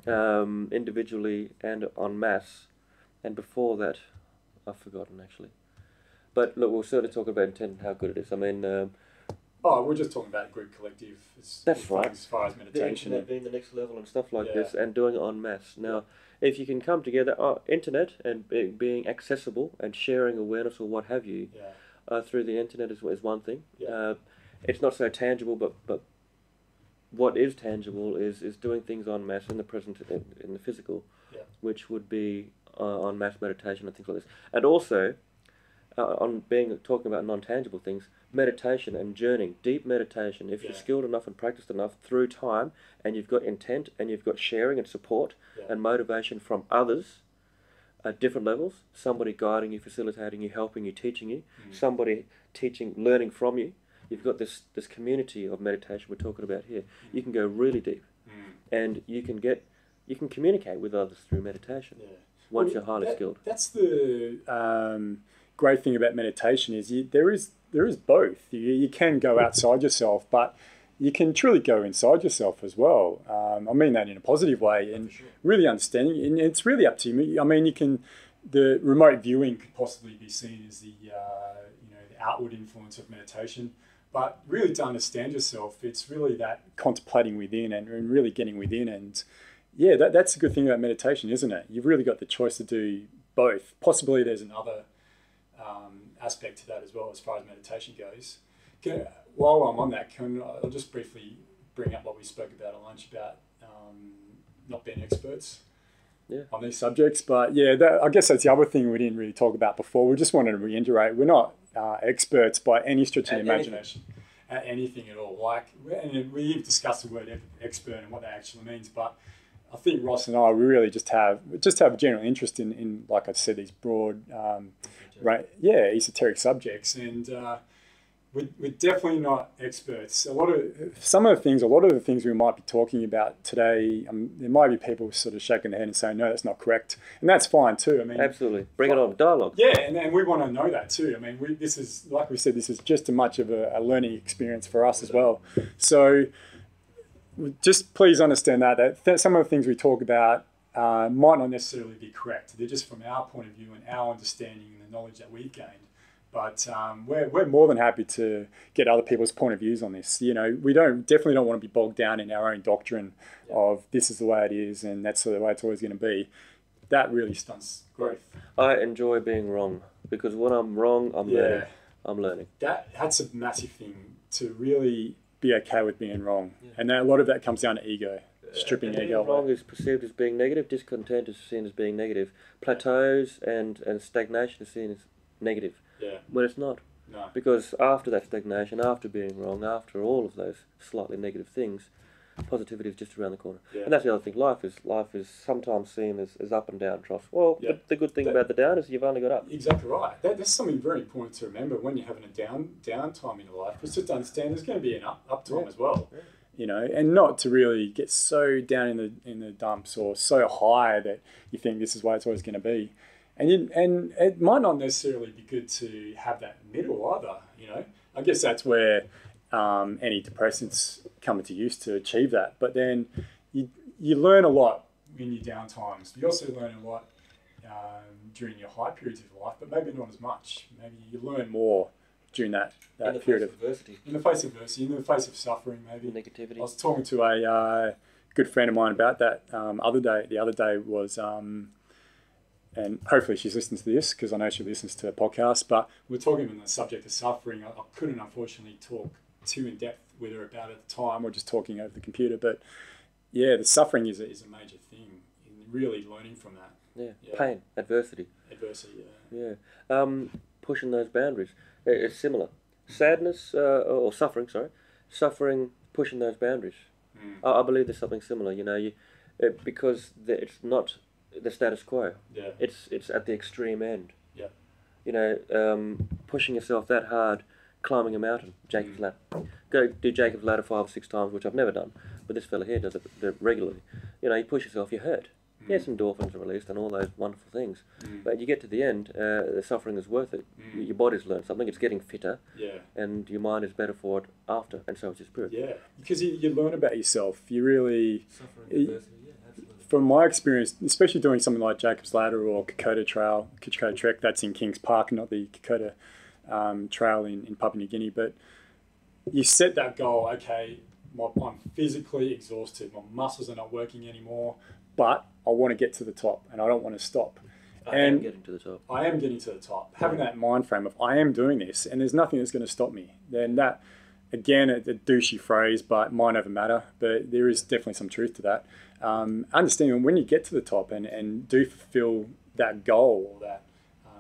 individually and en masse, and before that, I've forgotten actually. But look, we'll certainly talk about intent and how good it is. I mean... we're just talking about group collective. That's right. As far as meditation. The internet being the next level and stuff like this, and doing it en masse. Now, if you can come together, internet and being accessible and sharing awareness or what have you through the internet is one thing. Yeah. It's not so tangible, but what is tangible is doing things en masse in the present, in the physical, which would be en masse meditation and things like this. And also, talking about non-tangible things, meditation and journeying, deep meditation. If you're skilled enough and practiced enough through time, and you've got intent and you've got sharing and support and motivation from others at different levels, somebody guiding you, facilitating you, helping you, teaching you, somebody teaching, learning from you. You've got this community of meditation we're talking about here. You can go really deep, and you can communicate with others through meditation once you're highly skilled. That's the great thing about meditation is there is both. You can go outside yourself, but you can truly go inside yourself as well. I mean that in a positive way, and really understanding. And it's really up to you. I mean, the remote viewing could possibly be seen as the the outward influence of meditation. But really, to understand yourself, it's really that contemplating within and really getting within. And yeah, that's a good thing about meditation, isn't it? You've really got the choice to do both. Possibly there's another aspect to that as well as far as meditation goes. While I'm on that, I'll just briefly bring up what we spoke about at lunch about not being experts on these subjects. But yeah, I guess that's the other thing we didn't really talk about before. We just wanted to reiterate, we're not experts by any stretch of the imagination at anything at all. And we've discussed the word expert and what that actually means, but I think Ross and I, we really just have a general interest in like I said, these broad, esoteric subjects, and we're definitely not experts. A lot of the things we might be talking about today, there might be people sort of shaking their head and saying, no, that's not correct, and that's fine too. I mean, absolutely, bring it on, dialogue. Yeah, and we want to know that too. I mean, this is like we said, this is just as much of a learning experience for us as well. So just please understand that some of the things we talk about might not necessarily be correct. They're just from our point of view and our understanding and the knowledge that we've gained. But we're more than happy to get other people's point of views on this. You know, we definitely don't want to be bogged down in our own doctrine of this is the way it is and that's the way it's always going to be. That really stunts growth. I enjoy being wrong because when I'm wrong, I'm learning. I'm learning. That's a massive thing, to really be okay with being wrong. And a lot of that comes down to ego. Stripping ego. Being wrong is perceived as being negative. Discontent is seen as being negative. Plateaus and stagnation is seen as negative. When it's not. No. Because after that stagnation, after being wrong, after all of those slightly negative things, positivity is just around the corner. And that's the other thing. Life is sometimes seen as up and down troughs. Well, the good thing about the down is you've only got up. Exactly right. That's something very important to remember when you're having a down time in your life. It's just to understand there's going to be an up time as well. You know, and not to really get so down in the dumps or so high that you think this is why it's always going to be. And it might not necessarily be good to have that middle either, you know. I guess that's where antidepressants come into use to achieve that. But then you learn a lot in your down times. You also learn a lot during your high periods of your life, but maybe not as much. Maybe you learn more during that period of adversity. In the face of adversity, in the face of suffering, maybe. Negativity. I was talking to a good friend of mine about that the other day was... and hopefully she's listening to this because I know she listens to the podcast, but we're talking on the subject of suffering. I couldn't unfortunately talk too in depth with her about it at the time. We're just talking over the computer, but yeah, the suffering is a major thing in really learning from that. Yeah. Pain, adversity. Yeah. Pushing those boundaries. It's similar. Sadness, or suffering, suffering, pushing those boundaries. I believe there's something similar, because it's not the status quo. Yeah. It's at the extreme end. Yeah. Pushing yourself that hard, climbing a mountain, Jacob's ladder. Go do Jacob's ladder 5 or 6 times, which I've never done, but this fella here does it regularly. You push yourself, you hurt. Yes, endorphins are released and all those wonderful things, but you get to the end, the suffering is worth it. Your body's learned something, it's getting fitter, and your mind is better for it after, and so is your spirit. Yeah, because you learn about yourself. You really... Suffering adversity, absolutely. From my experience, especially doing something like Jacob's Ladder or Kokoda Trek, that's in Kings Park, not the Kokoda Trail in Papua New Guinea, but you set that goal, okay, I'm physically exhausted, my muscles are not working anymore, but I want to get to the top and I don't want to stop. I am getting to the top. I am getting to the top. Having that mind frame of I am doing this and there's nothing that's going to stop me. Then that, again, a douchey phrase, but mind over matter. But there is definitely some truth to that. Understanding when you get to the top and do fulfill that goal or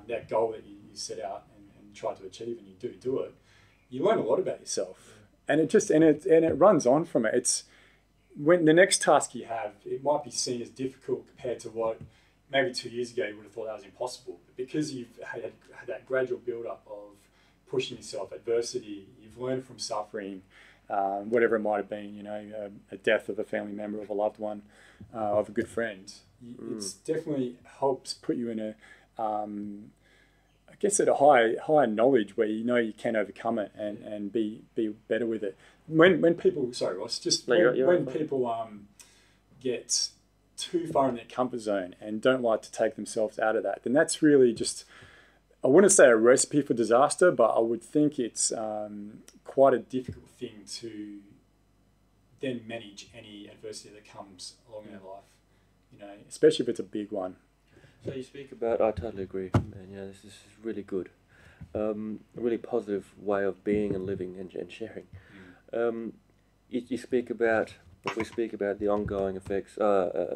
that goal that you set out and try to achieve, and you do it, you learn a lot about yourself. And it runs on from it. It's when the next task you have, it might be seen as difficult compared to what maybe 2 years ago you would have thought that was impossible. But because you've had that gradual build-up of pushing yourself, adversity, you've learned from suffering, whatever it might have been, a death of a family member, of a loved one, of a good friend. It's definitely helps put you in I guess at a higher knowledge where you can overcome it and be better with it. When people, sorry Ross, when people get too far in their comfort zone and don't like to take themselves out of that, then that's really just, I wouldn't say a recipe for disaster, but I would think it's quite a difficult thing to then manage any adversity that comes along in their life, especially if it's a big one. So you speak about, I totally agree, man. This is really good. A really positive way of being and living and sharing. We speak about the ongoing effects,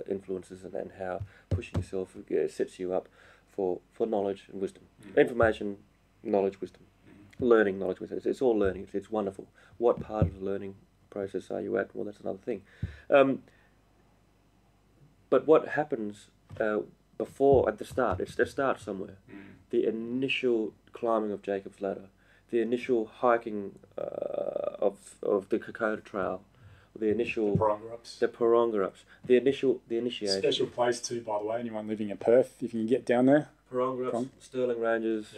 influences, and how pushing yourself sets you up for knowledge and wisdom. Information, knowledge, wisdom. Learning, knowledge, wisdom. It's all learning. It's wonderful. What part of the learning process are you at? Well, that's another thing. But what happens... before, at the start, it starts somewhere. The initial climbing of Jacob's Ladder, the initial hiking of the Kokoda Trail, the Paronga Ups, the initiation. Special place too, by the way. Anyone living in Perth, if you can get down there. Paronga Ups, Stirling Ranges,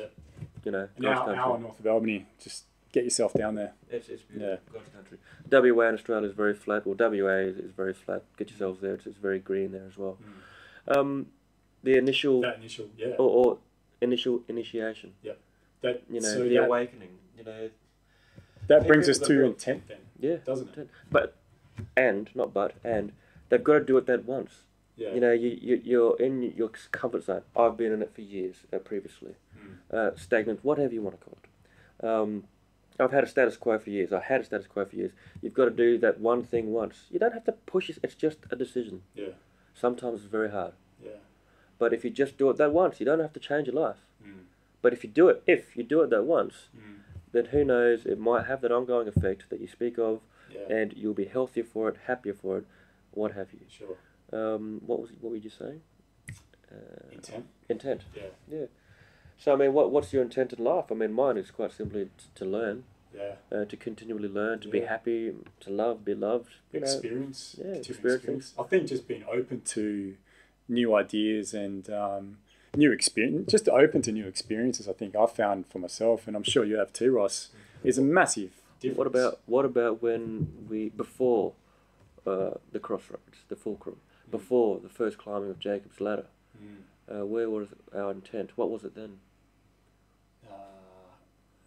an hour north of Albany. Just get yourself down there. It's beautiful, God's country. WA in Australia is very flat. Well, WA is very flat. Get yourselves there. It's very green there as well. The initial initiation. Yep. The awakening. That brings us to intent then. Yeah, doesn't it? And they've got to do it that once. Yeah. You're in your comfort zone. I've been in it for years previously. Stagnant, whatever you want to call it. I've had a status quo for years. You've got to do that one thing once. You don't have to push it. It's just a decision. Yeah. Sometimes it's very hard. Yeah. But if you just do it that once, you don't have to change your life. But if you do it that once, then who knows, it might have that ongoing effect that you speak of, and you'll be healthier for it, happier for it, what have you. Sure. What were you just saying? Intent. Yeah. So I mean, what's your intent in life? I mean, mine is quite simply to learn. Yeah. To continually learn, to be happy, to love, be loved. Experience. Experience. I think just being open to new ideas and new experience, just open to new experiences. I think I've found for myself, and I'm sure you have too, Ross, is a massive difference. What about when before the crossroads, the fulcrum, before the first climbing of Jacob's Ladder? Where was our intent? What was it then?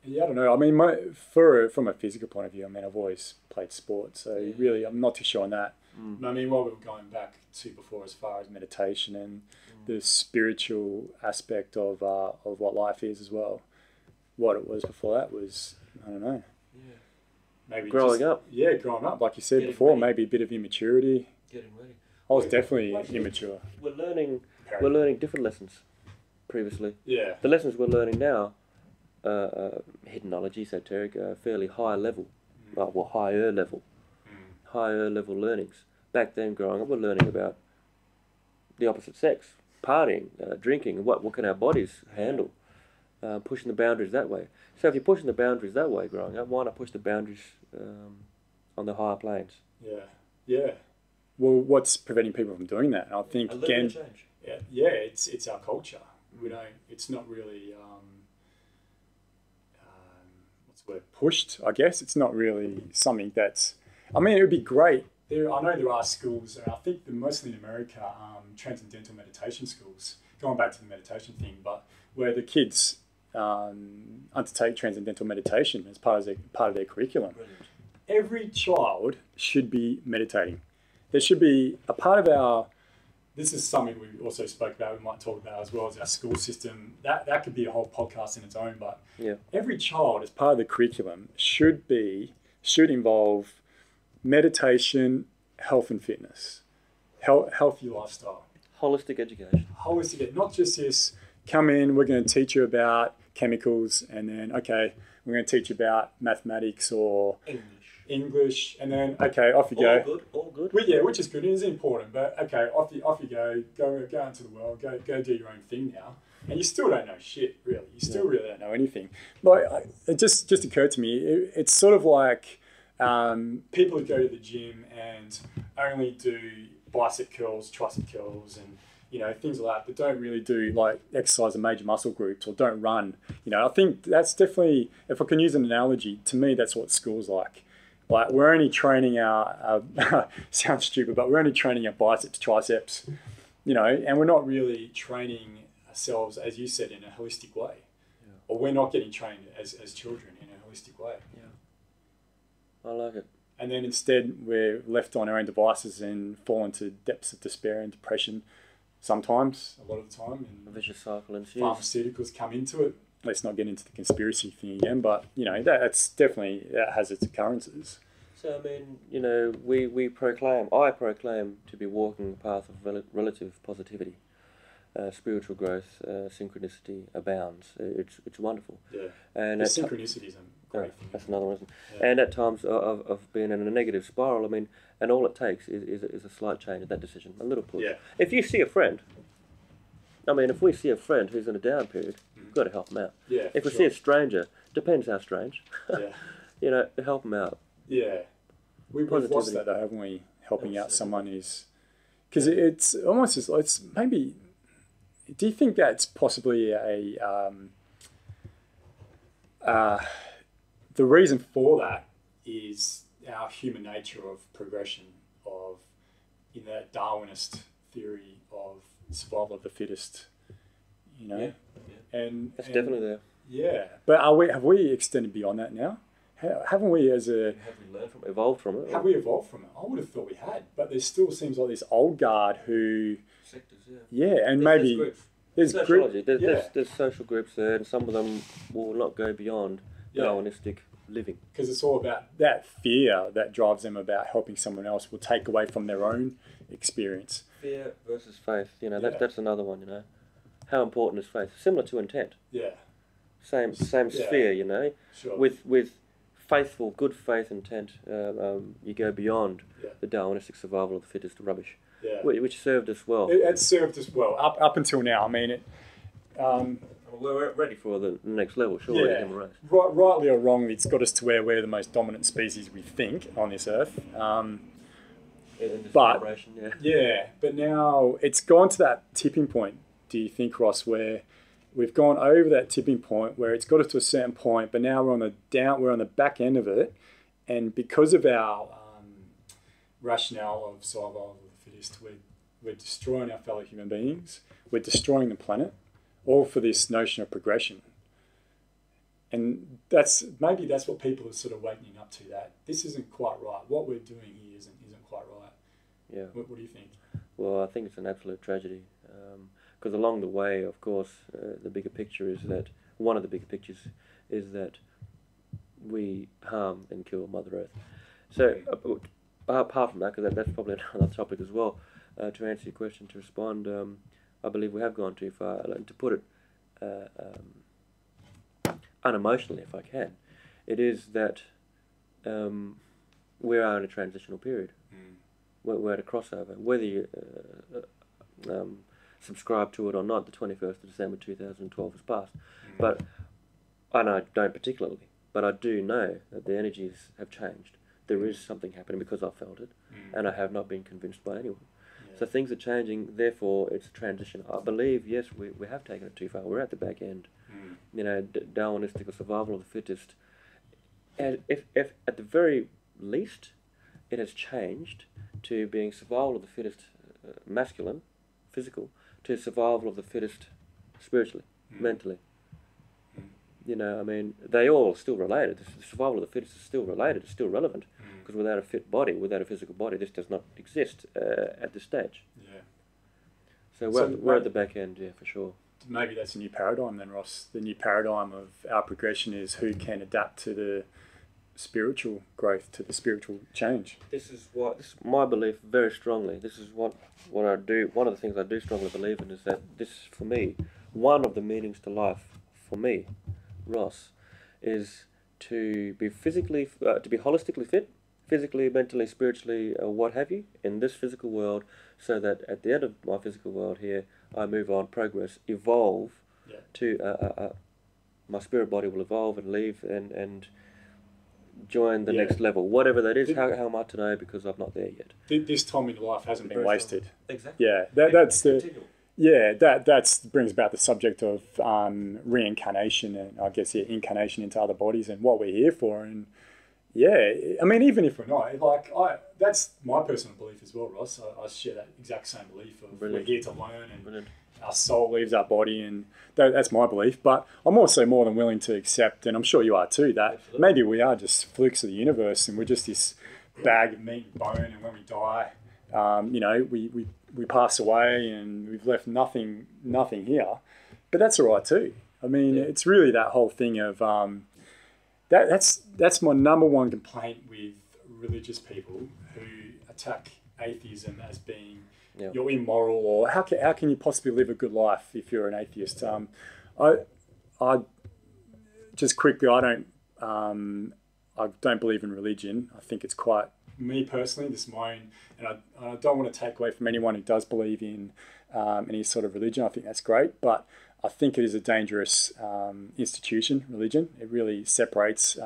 I don't know. I mean, from a physical point of view, I mean, I've always played sport, so really, I'm not too sure on that. I mean, what we were going back to before as far as meditation and the spiritual aspect of what life is as well. What it was before that was, I don't know. Yeah. Maybe Growing up. Yeah, growing up. Like you said Getting before, ready. maybe a bit of immaturity. Getting ready. I was definitely immature. We're learning different lessons previously. Yeah. The lessons we're learning now, hidden knowledge, esoteric, fairly high level, higher level learnings. Back then, growing up, we're learning about the opposite sex, partying, drinking, what can our bodies handle, pushing the boundaries that way. So if you're pushing the boundaries that way growing up, why not push the boundaries on the higher planes? Yeah. Yeah. Well, what's preventing people from doing that? And I think, A little bit of change. it's our culture. We don't. It's not really what's the word, pushed. I guess it's not really something that's. I mean, it would be great. I know there are schools, and I think they're mostly in America, transcendental meditation schools. Going back to the meditation thing, but where the kids undertake transcendental meditation as part of their curriculum. Brilliant. Every child should be meditating. There should be a part of our. This is something we also spoke about. We might talk about as well as our school system. That could be a whole podcast in its own. But every child, as part of the curriculum, should involve meditation, health and fitness, healthy lifestyle, Holistic education. not just this. Come in, we're going to teach you about chemicals, and then we're going to teach you about mathematics or English, and then off you go. All good. Well, yeah, which is good. It is important, but off you go. Go into the world. Go do your own thing now, and you still don't know shit, really. You still really don't know anything. Like it just occurred to me. It's sort of like people who go to the gym and only do bicep curls, tricep curls, and things like that, but don't really do like exercise in major muscle groups or don't run. I think that's definitely, if I can use an analogy, to me that's what school's like. Like we're only training our sounds stupid, but we're only training our biceps, triceps, and we're not really training ourselves, as you said, in a holistic way. Yeah. Or we're not getting trained as children in a holistic way. Yeah. I like it. And then instead we're left on our own devices and fall into depths of despair and depression sometimes, a lot of the time. And a vicious cycle ensues. Pharmaceuticals come into it. Let's not get into the conspiracy thing again, but that has its occurrences. So I mean, I proclaim to be walking the path of relative positivity, spiritual growth, synchronicity abounds. It's wonderful. Yeah, and synchronicity is a great thing. That's another one. Yeah. And at times of being in a negative spiral, I mean, and all it takes is a slight change in that decision, a little push. Yeah. If you see a friend. If we see a friend who's in a down period, we've got to help them out. Yeah, if we see a stranger, depends how strange, help them out. Yeah. We've lost that though, haven't we? Helping out someone is... Because it's almost as... It's maybe... Do you think that's possibly the reason for that is our human nature of progression, in that Darwinist theory of survival of the fittest, Yeah. And that's definitely there. Yeah, but have we extended beyond that now? Haven't we Have we learned from it? Evolved from it? Have we evolved from it? I would have thought we had, but there still seems like this old guard who... Sectors, and maybe... There's sociology. There's social groups there, and some of them will not go beyond Darwinistic living. Because it's all about that fear that drives them about helping someone else will take away from their own experience. Fear versus faith. That's another one. How important is faith? Similar to intent. Yeah. Same sphere. Sure. With faithful, good faith intent, you go beyond the Darwinistic survival of the fittest rubbish. Yeah. Which served us well. It served us well up until now. I mean, we're ready for the next level, surely. Yeah. Rightly or wrongly, it's got us to where we're the most dominant species, we think, on this earth. But now it's gone to that tipping point. Do you think, Ross, where we've gone over that tipping point where it's got us to a certain point, but now we're on the back end of it, and because of our rationale of survival of the fittest, we're destroying our fellow human beings, we're destroying the planet, all for this notion of progression. And that's what people are sort of waking up to, that this isn't quite right. What we're doing here isn't quite right. Yeah. What do you think? Well, I think it's an absolute tragedy. Because along the way, of course, the bigger picture is that, one of the bigger pictures is that we harm and kill Mother Earth. So, apart from that, because that's probably another topic as well, to answer your question, to respond, I believe we have gone too far. And to put it unemotionally, if I can, it is that we are in a transitional period. We're at a crossover. Whether you subscribe to it or not, the 21st of December 2012 has passed. But I don't particularly, but I do know that the energies have changed. There is something happening because I felt it, and I have not been convinced by anyone. So things are changing, therefore it's a transition. I believe, yes, we have taken it too far. We're at the back end. You know, Darwinistic or survival of the fittest. And if at the very least it has changed to being survival of the fittest masculine, physical, to survival of the fittest spiritually, mentally. You know, I mean, they all still related. The survival of the fittest is still related, it's still relevant, because without a fit body, without a physical body, this does not exist at this stage. Yeah. So we're at the back end, yeah, for sure. Maybe that's a new paradigm then, Ross. The new paradigm of our progression is who can adapt to the spiritual growth, to the spiritual change. This is my belief very strongly. This is what I do. One of the things I do strongly believe in is that this, for me, one of the meanings to life, for me, Ross, is to be to be holistically fit, physically, mentally, spiritually, what have you, in this physical world, so that at the end of my physical world here, I move on, progress, evolve, to my spirit body will evolve and leave and join the next level, whatever that is. How am I to know, because I'm not there yet? This time in life hasn't been wasted. Exactly. Yeah, that's the. Yeah, that brings about the subject of reincarnation and I guess incarnation into other bodies and what we're here for. And yeah, I mean, even if we're not, that's my personal belief as well, Ross. I share that exact same belief of we're here to learn and our soul leaves our body, and that's my belief. But I'm also more than willing to accept, and I'm sure you are too, that maybe we are just flukes of the universe and we're just this bag of meat and bone, and when we die, you know, we pass away and we've left nothing here. But that's all right too. I mean, it's really that whole thing of that's my number one complaint with religious people who attack atheism as being you're immoral, or how can you possibly live a good life if you're an atheist? I just quickly, I don't believe in religion. I think it's quite, me personally, this is my own, and I don't want to take away from anyone who does believe in any sort of religion. I think that's great, but I think it is a dangerous institution, religion. It really separates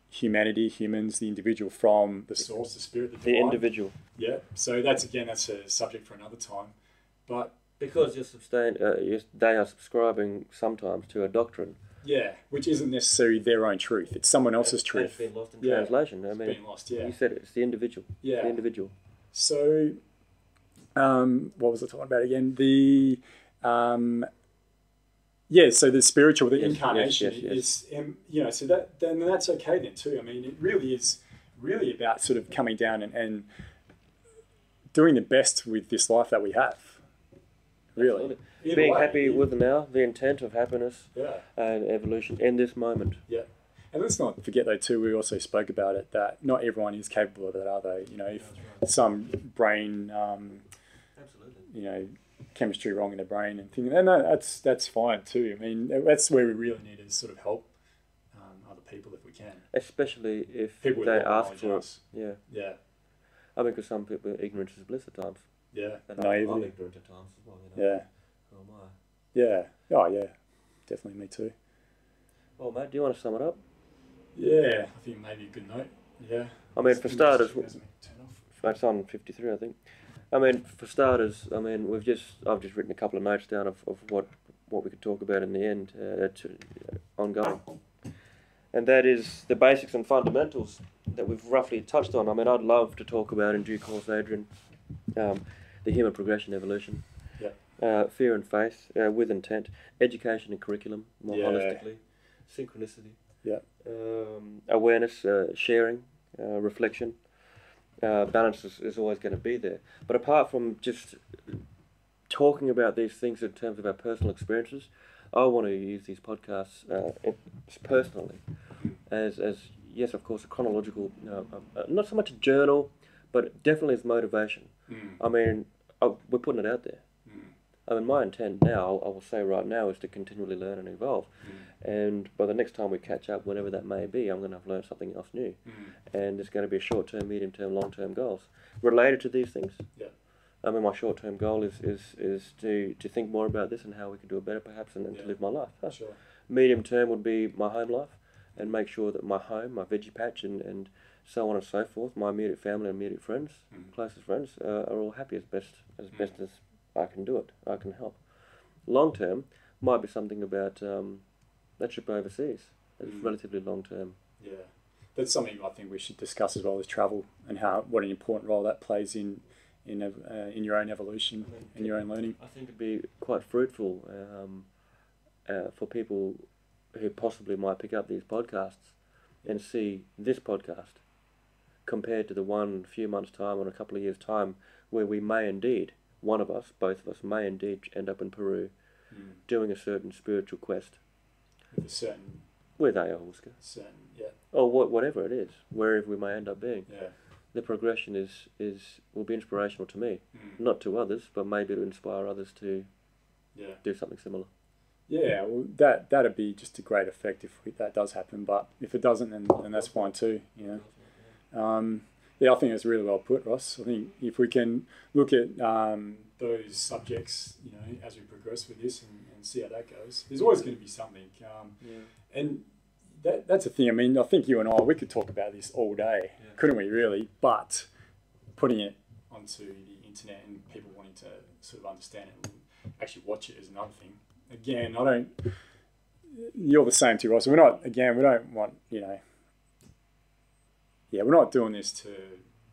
humanity, humans, the individial from the source, the spirit, the divine. The individual. Yeah, so that's a subject for another time. But because they are subscribing sometimes to a doctrine. Yeah, which isn't necessarily their own truth. It's someone else's truth. It's been lost in translation. I mean, been lost, yeah. You said it. It's the individual. Yeah. The individual. So, what was I talking about again? The, so the spiritual, the incarnation is, you know, so then that's okay then too. I mean, it really is about sort of coming down and doing the best with this life that we have. Really. Being happy with now, the intent of happiness and evolution in this moment. Yeah. And let's not forget though too, we also spoke about it, that not everyone is capable of that, are they? You know, if some brain, you know, chemistry wrong in the brain and things, and that's fine too. I mean, that's where we really need to sort of help other people if we can. Especially if people they ask for us. Yeah. Yeah. I mean, because some people, ignorance is bliss at times. Yeah. And I'm ignorant at times as well, you know. Yeah. Who am I? Yeah. Oh, yeah. Definitely me too. Well, mate, do you want to sum it up? Yeah, I think maybe a good note. Yeah. I mean, for starters, it's on 53, I think. I mean, for starters, I mean, I've just written a couple of notes down of what we could talk about in the end, ongoing. And that is the basics and fundamentals that we've roughly touched on. I mean, I'd love to talk about in due course, Adrian, the human progression, evolution, fear and faith, with intent, education and curriculum, more holistically, synchronicity, awareness, sharing, reflection, balance is always going to be there. But apart from just talking about these things in terms of our personal experiences, I want to use these podcasts personally as yes, of course, a chronological, not so much a journal, but definitely as motivation. I mean, we're putting it out there. I mean, my intent now, I will say right now, is to continually learn and evolve. And by the next time we catch up, whenever that may be, I'm going to have learned something else new. And there's going to be short-term, medium-term, long-term goals related to these things. Yeah. I mean, my short-term goal is to think more about this and how we can do it better, perhaps, and to live my life. Sure. Medium-term would be my home life, and make sure that my home, my veggie patch, and so on and so forth, my immediate family and immediate friends, closest friends, are all happy as best as I can do it. I can help. Long-term might be something about that trip overseas. It's relatively long-term. Yeah, that's something I think we should discuss as well as travel and what an important role that plays in your own evolution and your own learning. I think it'd be quite fruitful for people who possibly might pick up these podcasts and see this podcast compared to the one few months' time or a couple of years' time where we may indeed, one of us, both of us, may indeed end up in Peru doing a certain spiritual quest. With ayahuasca. Or whatever it is, wherever we may end up being. Yeah. The progression will be inspirational to me, not to others, but maybe to inspire others to do something similar. Yeah, well, that'd be just a great effect if that does happen. But if it doesn't, then that's fine too. You know. Yeah, I think that's really well put, Ross. I think if we can look at those subjects, you know, as we progress with this and see how that goes, there's always going to be something. And that's the thing. I mean, I think you and we could talk about this all day, couldn't we? Really, but putting it onto the internet and people wanting to sort of understand it and actually watch it is another thing. Again, you're the same too, Ross. We don't want, you know, we're not doing this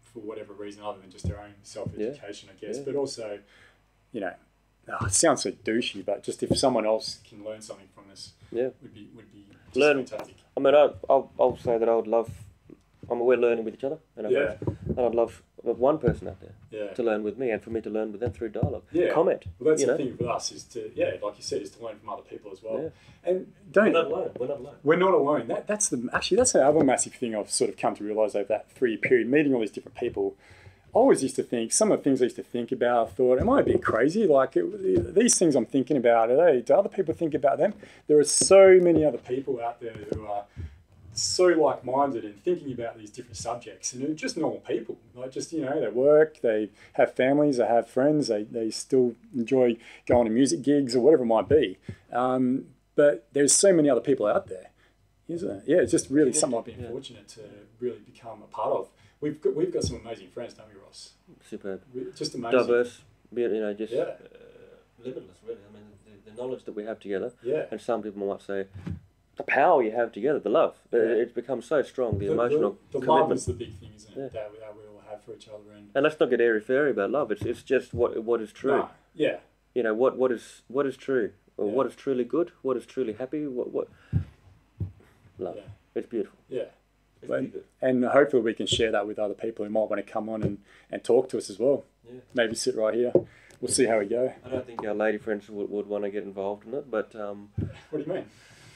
for whatever reason other than just our own self-education, I guess. But also, you know, it sounds so douchey, but just if someone else can learn something from this, would be fantastic. I mean, I'll say that I would love. We're learning with each other, and I'd love one person out there to learn with me, and for me to learn with them through dialogue. Comment. Well, that's the thing with us is to, like you said, is to learn from other people as well. And we're not alone. We're not alone. That's the other massive thing I've sort of come to realise over that 3-year period, meeting all these different people. I always used to think, some of the things I used to think about, I thought, am I a bit crazy? Like, these things I'm thinking about, do other people think about them? There are so many other people out there who are so like-minded and thinking about these different subjects, and they're just normal people. Like, just, you know, they work, they have families, they have friends, they still enjoy going to music gigs or whatever it might be. But there's so many other people out there, isn't it? Yeah, it's just really something I've been fortunate to really become a part of. We've got some amazing friends, don't we, Ross? Superb. Just amazing. Diverse, you know, just limitless, really. I mean, the knowledge that we have together. And some people might say, the power you have together, the love. It's become so strong, the emotional the commitment. love is the big thing, isn't it? That we all have for each other. And let's not get airy-fairy about love. It's just what is true. Nah, yeah. You know, what is true, or what is truly good, what is truly happy, what love. It's beautiful. Yeah. And hopefully we can share that with other people who might want to come on and talk to us as well. Yeah. Maybe sit right here. We'll see how we go. I don't think our lady friends would want to get involved in it, but... What do you mean?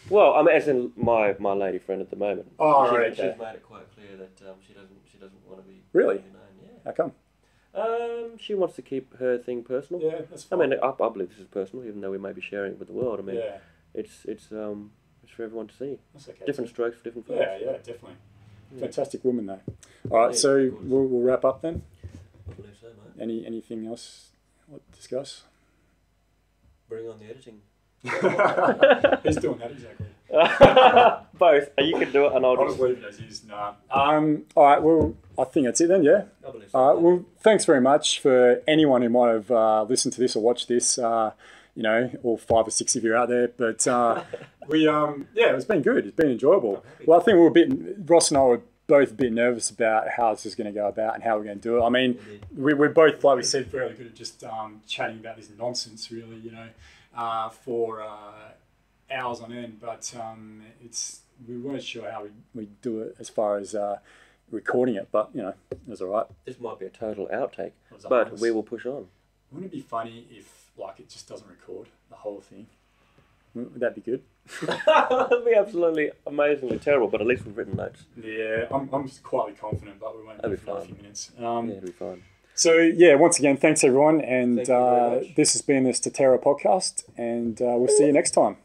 Well, I mean, as in my lady friend at the moment. Oh, right. She's made it quite clear that she doesn't want to be... Really? Known. Yeah. How come? She wants to keep her thing personal. Yeah, that's fine. I mean, I believe this is personal, even though we may be sharing it with the world. I mean, it's for everyone to see. That's okay. Different strokes for different folks. Yeah, definitely. Fantastic woman, though. All right, so we'll wrap up then. I believe so, mate. Anything else to discuss? Bring on the editing. Who's doing that exactly? Both. You can do it, and I'll just leave it as is. Nah. All right. Well, I think that's it then. Yeah. I believe so. All right. Well, thanks very much for anyone who might have listened to this or watched this. You know, all 5 or 6 of you out there. But it's been good. It's been enjoyable. Well, I think Ross and I were both a bit nervous about how this is going to go about and how we're going to do it. I mean, we're both, like we said, fairly good at just chatting about this nonsense, really, you know, for hours on end. But we weren't sure how we do it as far as recording it, but you know, it was all right. This might be a total outtake, It was a but harness. we will push on. Wouldn't it be funny if like it just doesn't record the whole thing? Would that be good? That'd be absolutely amazingly terrible, but at least we've written notes. Yeah, I'm just quietly confident, but we won't That'd be be for a fine. few minutes. Yeah, it'll be fine. So yeah, once again, thanks everyone, and Thank you very much. this has been the Statera podcast, and we'll see you next time.